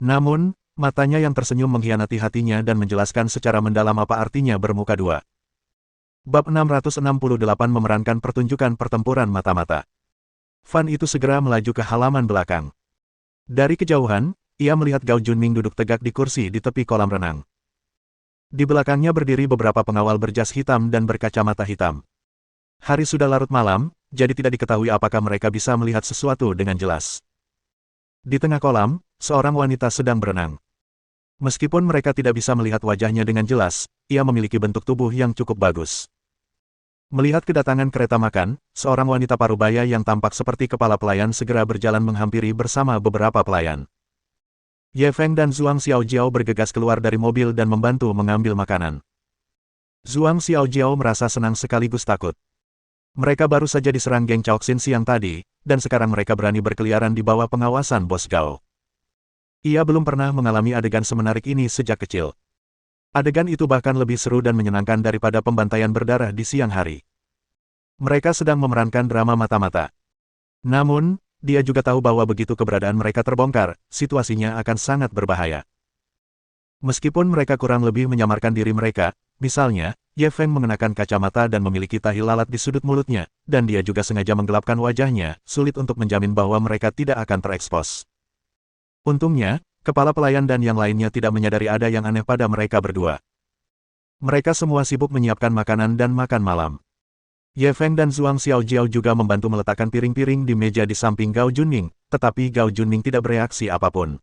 Namun, matanya yang tersenyum mengkhianati hatinya dan menjelaskan secara mendalam apa artinya bermuka dua. Bab 668 memerankan pertunjukan pertempuran mata-mata. Fan itu segera melaju ke halaman belakang. Dari kejauhan, ia melihat Gao Junming duduk tegak di kursi di tepi kolam renang. Di belakangnya berdiri beberapa pengawal berjas hitam dan berkacamata hitam. Hari sudah larut malam, jadi tidak diketahui apakah mereka bisa melihat sesuatu dengan jelas. Di tengah kolam, seorang wanita sedang berenang. Meskipun mereka tidak bisa melihat wajahnya dengan jelas, ia memiliki bentuk tubuh yang cukup bagus. Melihat kedatangan kereta makan, seorang wanita parubaya yang tampak seperti kepala pelayan segera berjalan menghampiri bersama beberapa pelayan. Ye Feng dan Zhuang Xiaojiao bergegas keluar dari mobil dan membantu mengambil makanan. Zhuang Xiaojiao merasa senang sekaligus takut. Mereka baru saja diserang geng Chaoxin siang tadi, dan sekarang mereka berani berkeliaran di bawah pengawasan Bos Gao. Ia belum pernah mengalami adegan semenarik ini sejak kecil. Adegan itu bahkan lebih seru dan menyenangkan daripada pembantaian berdarah di siang hari. Mereka sedang memerankan drama mata-mata. Namun, dia juga tahu bahwa begitu keberadaan mereka terbongkar, situasinya akan sangat berbahaya. Meskipun mereka kurang lebih menyamarkan diri mereka, misalnya, Ye Feng mengenakan kacamata dan memiliki tahi lalat di sudut mulutnya, dan dia juga sengaja menggelapkan wajahnya, sulit untuk menjamin bahwa mereka tidak akan terekspos. Untungnya, kepala pelayan dan yang lainnya tidak menyadari ada yang aneh pada mereka berdua. Mereka semua sibuk menyiapkan makanan dan makan malam. Ye Feng dan Zhuang Xiaojiao juga membantu meletakkan piring-piring di meja di samping Gao Junming, tetapi Gao Junming tidak bereaksi apapun.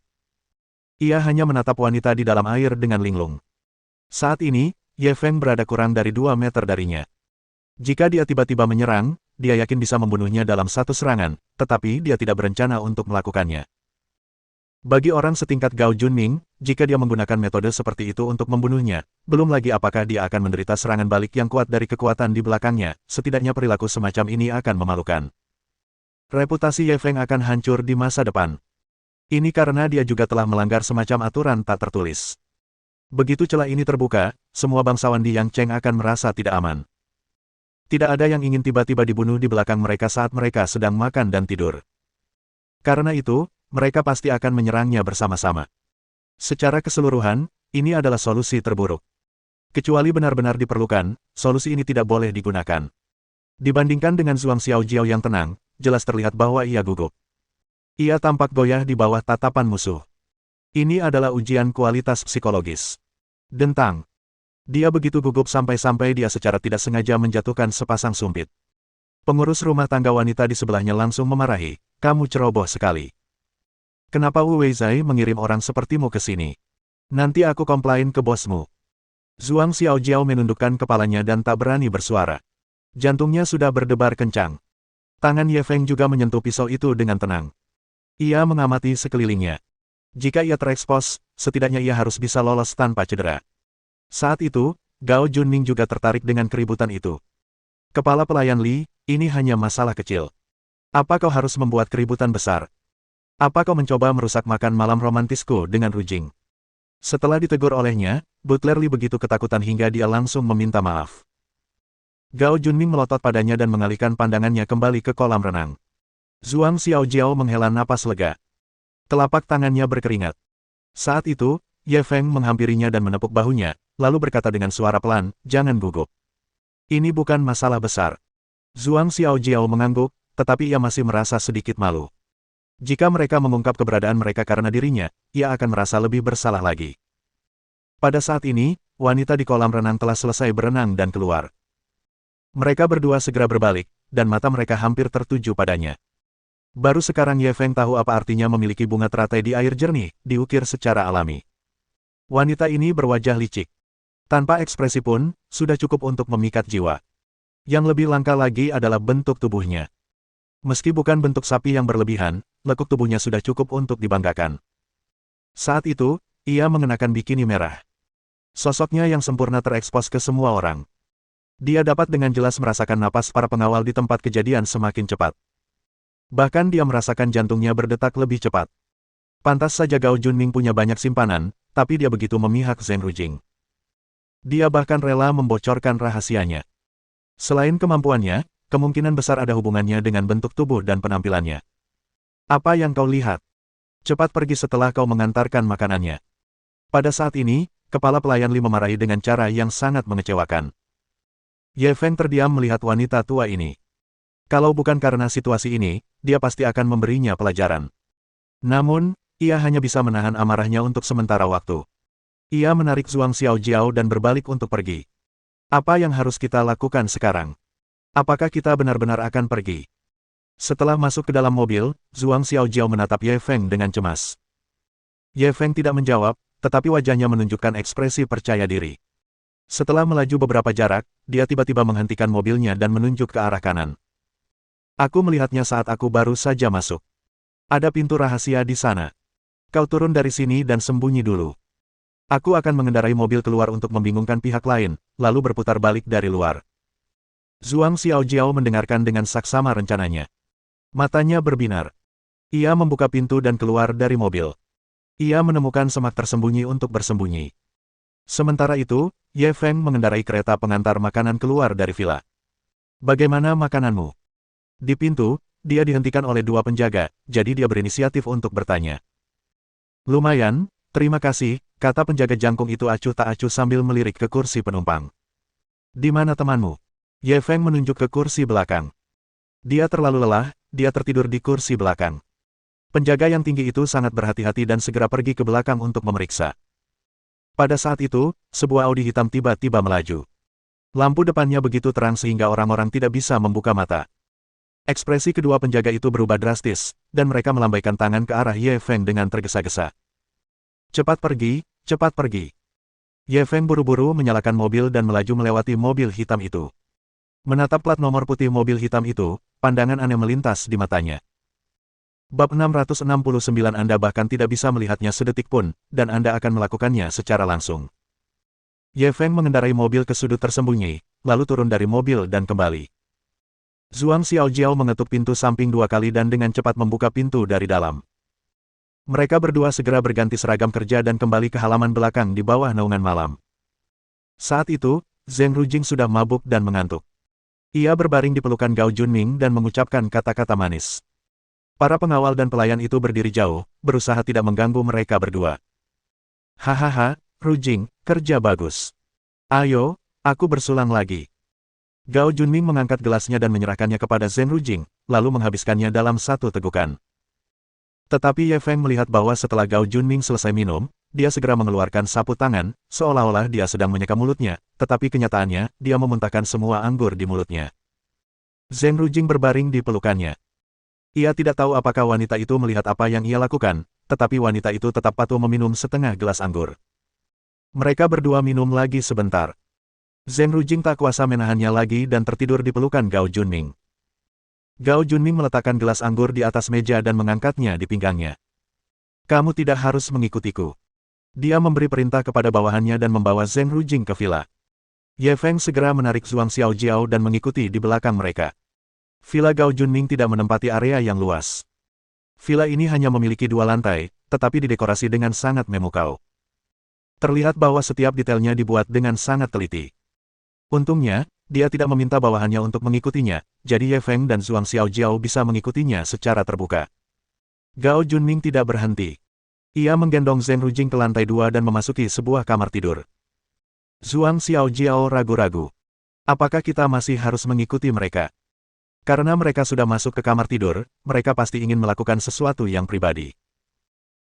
Ia hanya menatap wanita di dalam air dengan linglung. Saat ini, Ye Feng berada kurang dari 2 meter darinya. Jika dia tiba-tiba menyerang, dia yakin bisa membunuhnya dalam satu serangan, tetapi dia tidak berencana untuk melakukannya. Bagi orang setingkat Gao Junming, jika dia menggunakan metode seperti itu untuk membunuhnya, belum lagi apakah dia akan menderita serangan balik yang kuat dari kekuatan di belakangnya, setidaknya perilaku semacam ini akan memalukan. Reputasi Ye Feng akan hancur di masa depan. Ini karena dia juga telah melanggar semacam aturan tak tertulis. Begitu celah ini terbuka, semua bangsawan di Yangcheng akan merasa tidak aman. Tidak ada yang ingin tiba-tiba dibunuh di belakang mereka saat mereka sedang makan dan tidur. Karena itu, mereka pasti akan menyerangnya bersama-sama. Secara keseluruhan, ini adalah solusi terburuk. Kecuali benar-benar diperlukan, solusi ini tidak boleh digunakan. Dibandingkan dengan Zhuang Xiaojiao yang tenang, jelas terlihat bahwa ia gugup. Ia tampak goyah di bawah tatapan musuh. Ini adalah ujian kualitas psikologis. Dentang. Dia begitu gugup sampai-sampai dia secara tidak sengaja menjatuhkan sepasang sumpit. Pengurus rumah tangga wanita di sebelahnya langsung memarahi, "Kamu ceroboh sekali. Kenapa Wu Weizai mengirim orang sepertimu ke sini? Nanti aku komplain ke bosmu." Zhuang Xiaojiao menundukkan kepalanya dan tak berani bersuara. Jantungnya sudah berdebar kencang. Tangan Ye Feng juga menyentuh pisau itu dengan tenang. Ia mengamati sekelilingnya. Jika ia terekspos, setidaknya ia harus bisa lolos tanpa cedera. Saat itu, Gao Junming juga tertarik dengan keributan itu. Kepala pelayan Li, ini hanya masalah kecil. Apa kau harus membuat keributan besar? Apa kau mencoba merusak makan malam romantisku dengan Rujing? Setelah ditegur olehnya, Butler Li begitu ketakutan hingga dia langsung meminta maaf. Gao Junming melotot padanya dan mengalihkan pandangannya kembali ke kolam renang. Zhuang Xiaojiao menghela napas lega. Telapak tangannya berkeringat. Saat itu, Ye Feng menghampirinya dan menepuk bahunya, lalu berkata dengan suara pelan, "Jangan gugup. Ini bukan masalah besar." Zhuang Xiaojiao mengangguk, tetapi ia masih merasa sedikit malu. Jika mereka mengungkap keberadaan mereka karena dirinya, ia akan merasa lebih bersalah lagi. Pada saat ini, wanita di kolam renang telah selesai berenang dan keluar. Mereka berdua segera berbalik, dan mata mereka hampir tertuju padanya. Baru sekarang Ye Feng tahu apa artinya memiliki bunga teratai di air jernih, diukir secara alami. Wanita ini berwajah licik. Tanpa ekspresi pun, sudah cukup untuk memikat jiwa. Yang lebih langka lagi adalah bentuk tubuhnya. Meski bukan bentuk sapi yang berlebihan, lekuk tubuhnya sudah cukup untuk dibanggakan. Saat itu, ia mengenakan bikini merah. Sosoknya yang sempurna terekspos ke semua orang. Dia dapat dengan jelas merasakan napas para pengawal di tempat kejadian semakin cepat. Bahkan dia merasakan jantungnya berdetak lebih cepat. Pantas saja Gao Junming punya banyak simpanan, tapi dia begitu memihak Zheng Rujing. Dia bahkan rela membocorkan rahasianya. Selain kemampuannya, kemungkinan besar ada hubungannya dengan bentuk tubuh dan penampilannya. Apa yang kau lihat? Cepat pergi setelah kau mengantarkan makanannya. Pada saat ini, kepala pelayan Li memarahi dengan cara yang sangat mengecewakan. Ye Feng terdiam melihat wanita tua ini. Kalau bukan karena situasi ini, dia pasti akan memberinya pelajaran. Namun, ia hanya bisa menahan amarahnya untuk sementara waktu. Ia menarik Zhuang Xiaojiao dan berbalik untuk pergi. Apa yang harus kita lakukan sekarang? Apakah kita benar-benar akan pergi? Setelah masuk ke dalam mobil, Zhuang Xiaojiao menatap Ye Feng dengan cemas. Ye Feng tidak menjawab, tetapi wajahnya menunjukkan ekspresi percaya diri. Setelah melaju beberapa jarak, dia tiba-tiba menghentikan mobilnya dan menunjuk ke arah kanan. Aku melihatnya saat aku baru saja masuk. Ada pintu rahasia di sana. Kau turun dari sini dan sembunyi dulu. Aku akan mengendarai mobil keluar untuk membingungkan pihak lain, lalu berputar balik dari luar. Zhuang Xiaojiao mendengarkan dengan saksama rencananya. Matanya berbinar. Ia membuka pintu dan keluar dari mobil. Ia menemukan semak tersembunyi untuk bersembunyi. Sementara itu, Ye Feng mengendarai kereta pengantar makanan keluar dari villa. Bagaimana makananmu? Di pintu, dia dihentikan oleh dua penjaga, jadi dia berinisiatif untuk bertanya. Lumayan, terima kasih, kata penjaga jangkung itu acuh tak acuh sambil melirik ke kursi penumpang. Di mana temanmu? Ye Feng menunjuk ke kursi belakang. Dia terlalu lelah, dia tertidur di kursi belakang. Penjaga yang tinggi itu sangat berhati-hati dan segera pergi ke belakang untuk memeriksa. Pada saat itu, sebuah Audi hitam tiba-tiba melaju. Lampu depannya begitu terang sehingga orang-orang tidak bisa membuka mata. Ekspresi kedua penjaga itu berubah drastis, dan mereka melambaikan tangan ke arah Ye Feng dengan tergesa-gesa. Cepat pergi, cepat pergi. Ye Feng buru-buru menyalakan mobil dan melaju melewati mobil hitam itu. Menatap plat nomor putih mobil hitam itu, pandangan aneh melintas di matanya. Bab 669 Anda bahkan tidak bisa melihatnya sedetik pun, dan Anda akan melakukannya secara langsung. Ye Feng mengendarai mobil ke sudut tersembunyi, lalu turun dari mobil dan kembali. Zhuang Xiaojiao mengetuk pintu samping 2 kali dan dengan cepat membuka pintu dari dalam. Mereka berdua segera berganti seragam kerja dan kembali ke halaman belakang di bawah naungan malam. Saat itu, Zheng Rujing sudah mabuk dan mengantuk. Ia berbaring di pelukan Gao Junming dan mengucapkan kata-kata manis. Para pengawal dan pelayan itu berdiri jauh, berusaha tidak mengganggu mereka berdua. Hahaha, Rujing, kerja bagus. Ayo, aku bersulang lagi. Gao Junming mengangkat gelasnya dan menyerahkannya kepada Zheng Rujing, lalu menghabiskannya dalam satu tegukan. Tetapi Ye Feng melihat bahwa setelah Gao Junming selesai minum, dia segera mengeluarkan sapu tangan, seolah-olah dia sedang menyeka mulutnya, tetapi kenyataannya, dia memuntahkan semua anggur di mulutnya. Zheng Rujing berbaring di pelukannya. Ia tidak tahu apakah wanita itu melihat apa yang ia lakukan, tetapi wanita itu tetap patuh meminum setengah gelas anggur. Mereka berdua minum lagi sebentar. Zheng Rujing tak kuasa menahannya lagi dan tertidur di pelukan Gao Junming. Gao Junming meletakkan gelas anggur di atas meja dan mengangkatnya di pinggangnya. Kamu tidak harus mengikutiku. Dia memberi perintah kepada bawahannya dan membawa Zheng Rujing ke villa. Ye Feng segera menarik Zhuang Xiaojiao dan mengikuti di belakang mereka. Villa Gao Junming tidak menempati area yang luas. Villa ini hanya memiliki 2 lantai, tetapi didekorasi dengan sangat memukau. Terlihat bahwa setiap detailnya dibuat dengan sangat teliti. Untungnya, dia tidak meminta bawahannya untuk mengikutinya, jadi Ye Feng dan Zhuang Xiaojiao bisa mengikutinya secara terbuka. Gao Junming tidak berhenti. Ia menggendong Zheng Rujing ke lantai 2 dan memasuki sebuah kamar tidur. Zhuang Xiaojiao ragu-ragu. Apakah kita masih harus mengikuti mereka? Karena mereka sudah masuk ke kamar tidur, mereka pasti ingin melakukan sesuatu yang pribadi.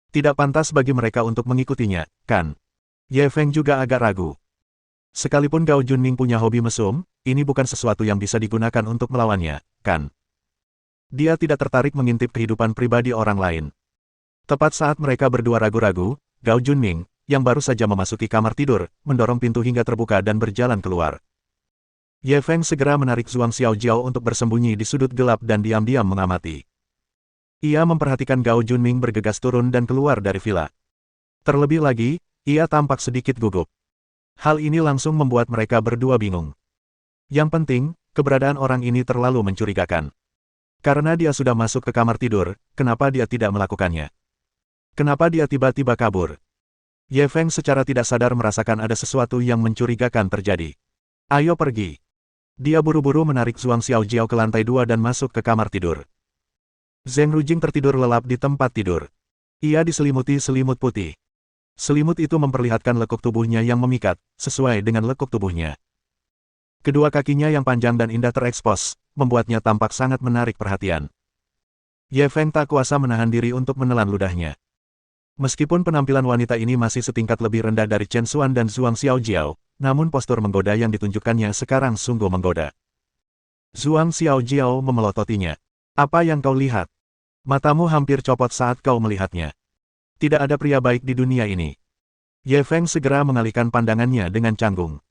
Tidak pantas bagi mereka untuk mengikutinya, kan? Ye Feng juga agak ragu. Sekalipun Gao Junming punya hobi mesum, ini bukan sesuatu yang bisa digunakan untuk melawannya, kan? Dia tidak tertarik mengintip kehidupan pribadi orang lain. Tepat saat mereka berdua ragu-ragu, Gao Junming, yang baru saja memasuki kamar tidur, mendorong pintu hingga terbuka dan berjalan keluar. Ye Feng segera menarik Zhuang Xiaojiao untuk bersembunyi di sudut gelap dan diam-diam mengamati. Ia memperhatikan Gao Junming bergegas turun dan keluar dari villa. Terlebih lagi, ia tampak sedikit gugup. Hal ini langsung membuat mereka berdua bingung. Yang penting, keberadaan orang ini terlalu mencurigakan. Karena dia sudah masuk ke kamar tidur, kenapa dia tidak melakukannya? Kenapa dia tiba-tiba kabur? Ye Feng secara tidak sadar merasakan ada sesuatu yang mencurigakan terjadi. Ayo pergi. Dia buru-buru menarik Zhuang Xiaojiao ke lantai 2 dan masuk ke kamar tidur. Zheng Rujing tertidur lelap di tempat tidur. Ia diselimuti selimut putih. Selimut itu memperlihatkan lekuk tubuhnya yang memikat, sesuai dengan lekuk tubuhnya. Kedua kakinya yang panjang dan indah terekspos, membuatnya tampak sangat menarik perhatian. Ye Feng tak kuasa menahan diri untuk menelan ludahnya. Meskipun penampilan wanita ini masih setingkat lebih rendah dari Chen Xuan dan Zhuang Xiaojiao, namun postur menggoda yang ditunjukkannya sekarang sungguh menggoda. Zhuang Xiaojiao memelototinya. Apa yang kau lihat? Matamu hampir copot saat kau melihatnya. Tidak ada pria baik di dunia ini. Ye Feng segera mengalihkan pandangannya dengan canggung.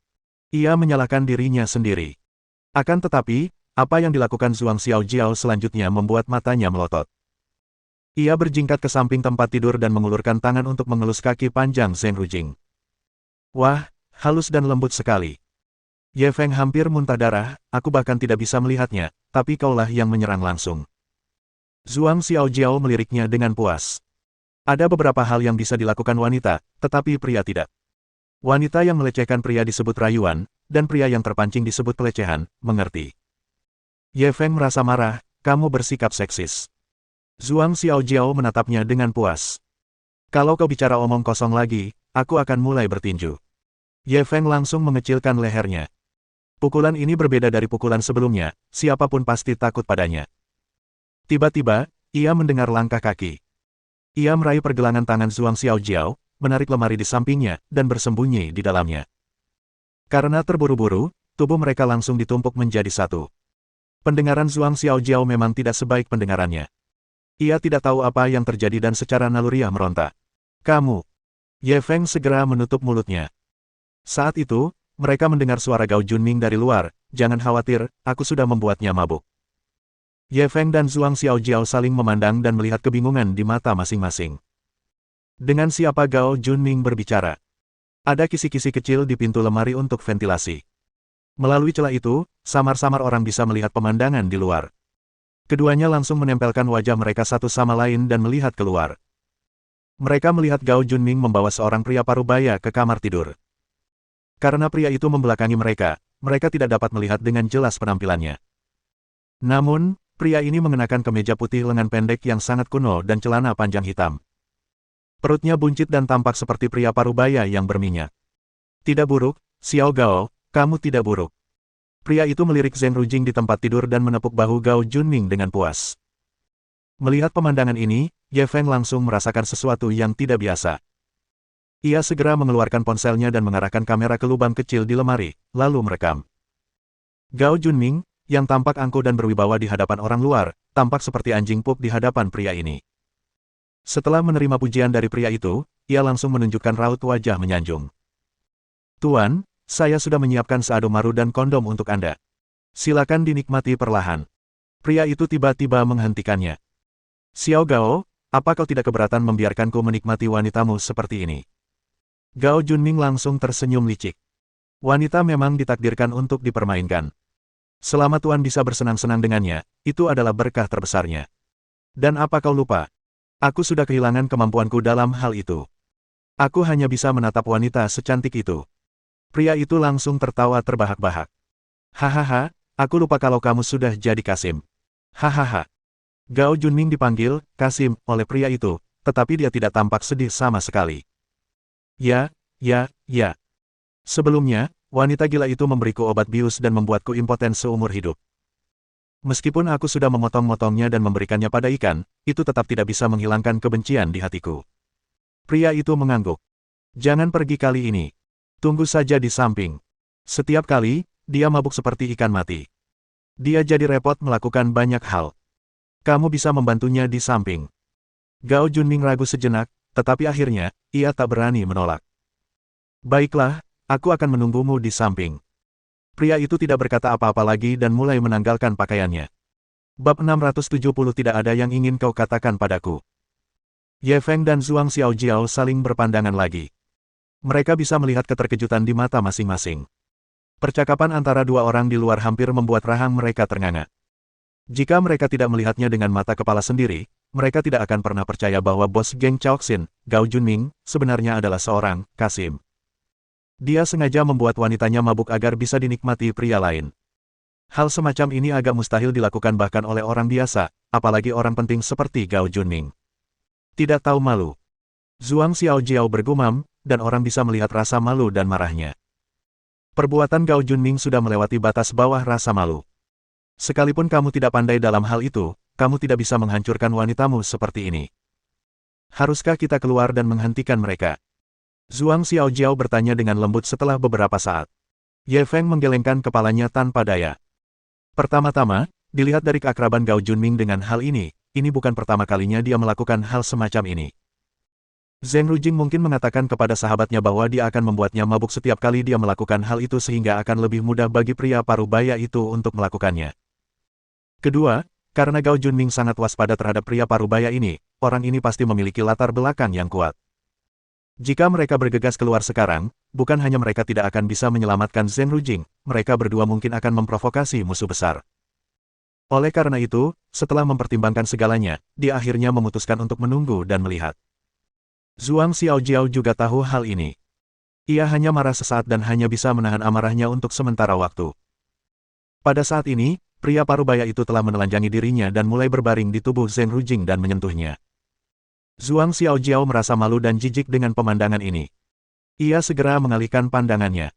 Ia menyalahkan dirinya sendiri. Akan tetapi, apa yang dilakukan Zhuang Xiaojiao selanjutnya membuat matanya melotot. Ia berjingkat ke samping tempat tidur dan mengulurkan tangan untuk mengelus kaki panjang Zheng Rujing. Wah, halus dan lembut sekali. Ye Feng hampir muntah darah, aku bahkan tidak bisa melihatnya, tapi kaulah yang menyerang langsung. Zhuang Xiaojiao meliriknya dengan puas. Ada beberapa hal yang bisa dilakukan wanita, tetapi pria tidak. Wanita yang melecehkan pria disebut rayuan, dan pria yang terpancing disebut pelecehan, mengerti. Ye Feng merasa marah, kamu bersikap seksis. Zhuang Xiaojiao menatapnya dengan puas. Kalau kau bicara omong kosong lagi, aku akan mulai bertinju. Ye Feng langsung mengecilkan lehernya. Pukulan ini berbeda dari pukulan sebelumnya, siapapun pasti takut padanya. Tiba-tiba, ia mendengar langkah kaki. Ia meraih pergelangan tangan Zhuang Xiaojiao, menarik lemari di sampingnya, dan bersembunyi di dalamnya. Karena terburu-buru, tubuh mereka langsung ditumpuk menjadi satu. Pendengaran Zhuang Xiaojiao memang tidak sebaik pendengarannya. Ia tidak tahu apa yang terjadi dan secara naluriah meronta. Kamu! Ye Feng segera menutup mulutnya. Saat itu, mereka mendengar suara Gao Junming dari luar, jangan khawatir, aku sudah membuatnya mabuk. Ye Feng dan Zhuang Xiaojiao saling memandang dan melihat kebingungan di mata masing-masing. Dengan siapa Gao Junming berbicara? Ada kisi-kisi kecil di pintu lemari untuk ventilasi. Melalui celah itu, samar-samar orang bisa melihat pemandangan di luar. Keduanya langsung menempelkan wajah mereka satu sama lain dan melihat keluar. Mereka melihat Gao Junming membawa seorang pria parubaya ke kamar tidur. Karena pria itu membelakangi mereka, mereka tidak dapat melihat dengan jelas penampilannya. Namun, pria ini mengenakan kemeja putih lengan pendek yang sangat kuno dan celana panjang hitam. Perutnya buncit dan tampak seperti pria parubaya yang berminyak. Tidak buruk, Xiao Gao, kamu tidak buruk. Pria itu melirik Zheng Rujing di tempat tidur dan menepuk bahu Gao Junming dengan puas. Melihat pemandangan ini, Ye Feng langsung merasakan sesuatu yang tidak biasa. Ia segera mengeluarkan ponselnya dan mengarahkan kamera ke lubang kecil di lemari, lalu merekam. Gao Junming, yang tampak angkuh dan berwibawa di hadapan orang luar, tampak seperti anjing pup di hadapan pria ini. Setelah menerima pujian dari pria itu, ia langsung menunjukkan raut wajah menyanjung. Tuan, saya sudah menyiapkan seado maru dan kondom untuk Anda. Silakan dinikmati perlahan. Pria itu tiba-tiba menghentikannya. Xiao Gao, apa kau tidak keberatan membiarkanku menikmati wanitamu seperti ini? Gao Junming langsung tersenyum licik. Wanita memang ditakdirkan untuk dipermainkan. Selama Tuan bisa bersenang-senang dengannya, itu adalah berkah terbesarnya. Dan apa kau lupa? Aku sudah kehilangan kemampuanku dalam hal itu. Aku hanya bisa menatap wanita secantik itu. Pria itu langsung tertawa terbahak-bahak. Hahaha, aku lupa kalau kamu sudah jadi Kasim. Hahaha. Gao Junming dipanggil Kasim oleh pria itu, tetapi dia tidak tampak sedih sama sekali. Ya. Sebelumnya, wanita gila itu memberiku obat bius dan membuatku impoten seumur hidup. Meskipun aku sudah memotong-motongnya dan memberikannya pada ikan, itu tetap tidak bisa menghilangkan kebencian di hatiku. Pria itu mengangguk. Jangan pergi kali ini. Tunggu saja di samping. Setiap kali, dia mabuk seperti ikan mati. Dia jadi repot melakukan banyak hal. Kamu bisa membantunya di samping. Gao Junming ragu sejenak, tetapi akhirnya, ia tak berani menolak. Baiklah, aku akan menunggumu di samping. Pria itu tidak berkata apa-apa lagi dan mulai menanggalkan pakaiannya. Bab 670 tidak ada yang ingin kau katakan padaku. Ye Feng dan Zhuang Xiaojiao saling berpandangan lagi. Mereka bisa melihat keterkejutan di mata masing-masing. Percakapan antara dua orang di luar hampir membuat rahang mereka ternganga. Jika mereka tidak melihatnya dengan mata kepala sendiri, mereka tidak akan pernah percaya bahwa bos geng Chaoxin, Gao Junming, sebenarnya adalah seorang Kasim. Dia sengaja membuat wanitanya mabuk agar bisa dinikmati pria lain. Hal semacam ini agak mustahil dilakukan bahkan oleh orang biasa, apalagi orang penting seperti Gao Junming. Tidak tahu malu. Zhuang Xiaojiao bergumam, dan orang bisa melihat rasa malu dan marahnya. Perbuatan Gao Junming sudah melewati batas bawah rasa malu. Sekalipun kamu tidak pandai dalam hal itu, kamu tidak bisa menghancurkan wanitamu seperti ini. Haruskah kita keluar dan menghentikan mereka? Zhuang Xiaojiao bertanya dengan lembut setelah beberapa saat. Ye Feng menggelengkan kepalanya tanpa daya. Pertama-tama, dilihat dari keakraban Gao Junming dengan hal ini bukan pertama kalinya dia melakukan hal semacam ini. Zheng Rujing mungkin mengatakan kepada sahabatnya bahwa dia akan membuatnya mabuk setiap kali dia melakukan hal itu sehingga akan lebih mudah bagi pria parubaya itu untuk melakukannya. Kedua, karena Gao Junming sangat waspada terhadap pria parubaya ini, orang ini pasti memiliki latar belakang yang kuat. Jika mereka bergegas keluar sekarang, bukan hanya mereka tidak akan bisa menyelamatkan Zheng Rujing, mereka berdua mungkin akan memprovokasi musuh besar. Oleh karena itu, setelah mempertimbangkan segalanya, dia akhirnya memutuskan untuk menunggu dan melihat. Zhuang Xiaojiao juga tahu hal ini. Ia hanya marah sesaat dan hanya bisa menahan amarahnya untuk sementara waktu. Pada saat ini, pria parubaya itu telah menelanjangi dirinya dan mulai berbaring di tubuh Zheng Rujing dan menyentuhnya. Zhuang Xiaojiao merasa malu dan jijik dengan pemandangan ini. Ia segera mengalihkan pandangannya.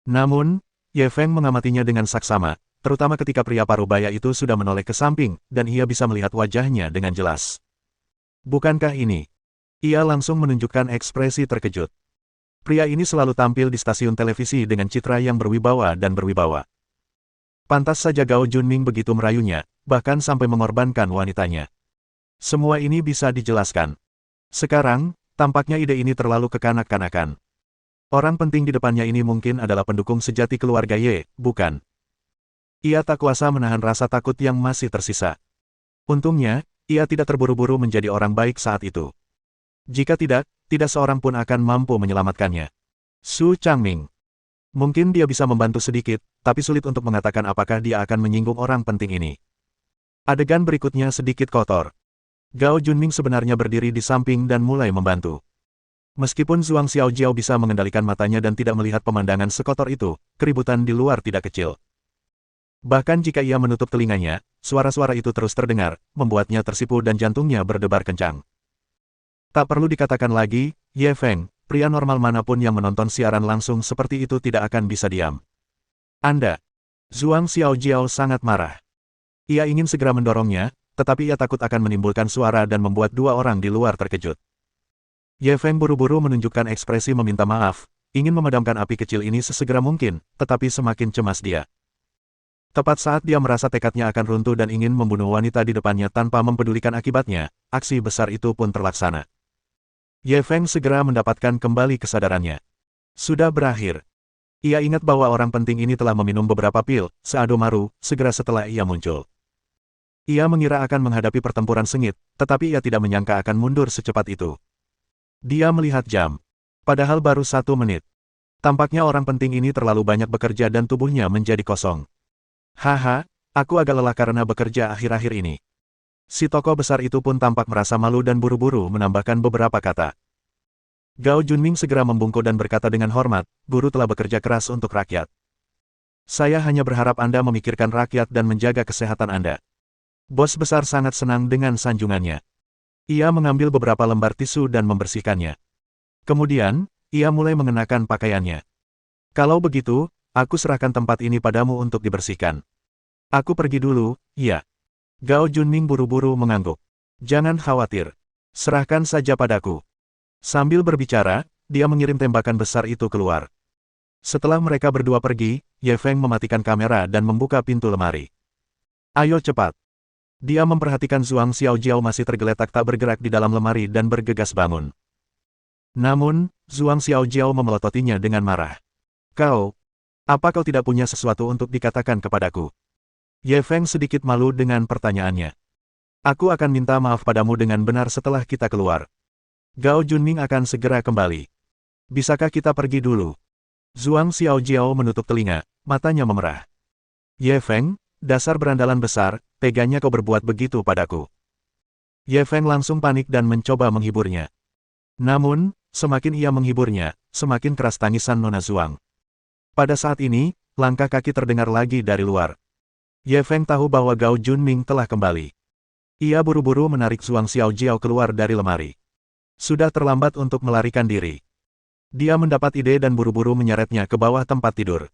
Namun, Ye Feng mengamatinya dengan saksama, terutama ketika pria parubaya itu sudah menoleh ke samping, dan ia bisa melihat wajahnya dengan jelas. Bukankah ini? Ia langsung menunjukkan ekspresi terkejut. Pria ini selalu tampil di stasiun televisi dengan citra yang berwibawa dan berwibawa. Pantas saja Gao Junming begitu merayunya, bahkan sampai mengorbankan wanitanya. Semua ini bisa dijelaskan. Sekarang, tampaknya ide ini terlalu kekanak-kanakan. Orang penting di depannya ini mungkin adalah pendukung sejati keluarga Ye, bukan? Ia tak kuasa menahan rasa takut yang masih tersisa. Untungnya, ia tidak terburu-buru menjadi orang baik saat itu. Jika tidak seorang pun akan mampu menyelamatkannya. Su Changming. Mungkin dia bisa membantu sedikit, tapi sulit untuk mengatakan apakah dia akan menyinggung orang penting ini. Adegan berikutnya sedikit kotor. Gao Junming sebenarnya berdiri di samping dan mulai membantu. Meskipun Zhuang Xiaojiao bisa mengendalikan matanya dan tidak melihat pemandangan sekotor itu, keributan di luar tidak kecil. Bahkan jika ia menutup telinganya, suara-suara itu terus terdengar, membuatnya tersipu dan jantungnya berdebar kencang. Tak perlu dikatakan lagi, Ye Feng, pria normal manapun yang menonton siaran langsung seperti itu tidak akan bisa diam. Anda. Zhuang Xiaojiao sangat marah. Ia ingin segera mendorongnya, tetapi ia takut akan menimbulkan suara dan membuat dua orang di luar terkejut. Ye Feng buru-buru menunjukkan ekspresi meminta maaf, ingin memadamkan api kecil ini sesegera mungkin, tetapi semakin cemas dia. Tepat saat dia merasa tekadnya akan runtuh dan ingin membunuh wanita di depannya tanpa mempedulikan akibatnya, aksi besar itu pun terlaksana. Ye Feng segera mendapatkan kembali kesadarannya. Sudah berakhir. Ia ingat bahwa orang penting ini telah meminum beberapa pil, seadomaru, segera setelah ia muncul. Ia mengira akan menghadapi pertempuran sengit, tetapi ia tidak menyangka akan mundur secepat itu. Dia melihat jam. Padahal baru 1 menit. Tampaknya orang penting ini terlalu banyak bekerja dan tubuhnya menjadi kosong. Haha, aku agak lelah karena bekerja akhir-akhir ini. Si tokoh besar itu pun tampak merasa malu dan buru-buru menambahkan beberapa kata. Gao Junming segera membungkuk dan berkata dengan hormat, guru telah bekerja keras untuk rakyat. Saya hanya berharap Anda memikirkan rakyat dan menjaga kesehatan Anda. Bos besar sangat senang dengan sanjungannya. Ia mengambil beberapa lembar tisu dan membersihkannya. Kemudian, ia mulai mengenakan pakaiannya. Kalau begitu, aku serahkan tempat ini padamu untuk dibersihkan. Aku pergi dulu, ya. Gao Junming buru-buru mengangguk. Jangan khawatir. Serahkan saja padaku. Sambil berbicara, dia mengirim tembakan besar itu keluar. Setelah mereka berdua pergi, Ye Feng mematikan kamera dan membuka pintu lemari. Ayo cepat. Dia memperhatikan Zhuang Xiaojiao masih tergeletak tak bergerak di dalam lemari dan bergegas bangun. Namun, Zhuang Xiaojiao memelototinya dengan marah. Kau, apa kau tidak punya sesuatu untuk dikatakan kepadaku? Ye Feng sedikit malu dengan pertanyaannya. Aku akan minta maaf padamu dengan benar setelah kita keluar. Gao Junming akan segera kembali. Bisakah kita pergi dulu? Zhuang Xiaojiao menutup telinga, matanya memerah. Ye Feng, dasar berandalan besar, teganya kau berbuat begitu padaku. Ye Feng langsung panik dan mencoba menghiburnya. Namun, semakin ia menghiburnya, semakin keras tangisan Nona Zhuang. Pada saat ini, langkah kaki terdengar lagi dari luar. Ye Feng tahu bahwa Gao Junming telah kembali. Ia buru-buru menarik Zhuang Xiaojiao keluar dari lemari. Sudah terlambat untuk melarikan diri. Dia mendapat ide dan buru-buru menyeretnya ke bawah tempat tidur.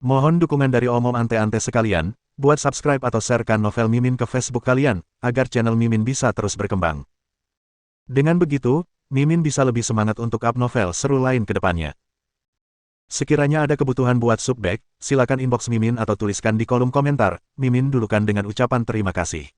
Mohon dukungan dari omom ante-ante sekalian, buat subscribe atau sharekan novel Mimin ke Facebook kalian, agar channel Mimin bisa terus berkembang. Dengan begitu, Mimin bisa lebih semangat untuk up novel seru lain ke depannya. Sekiranya ada kebutuhan buat subback, silakan inbox Mimin atau tuliskan di kolom komentar, Mimin dulukan dengan ucapan terima kasih.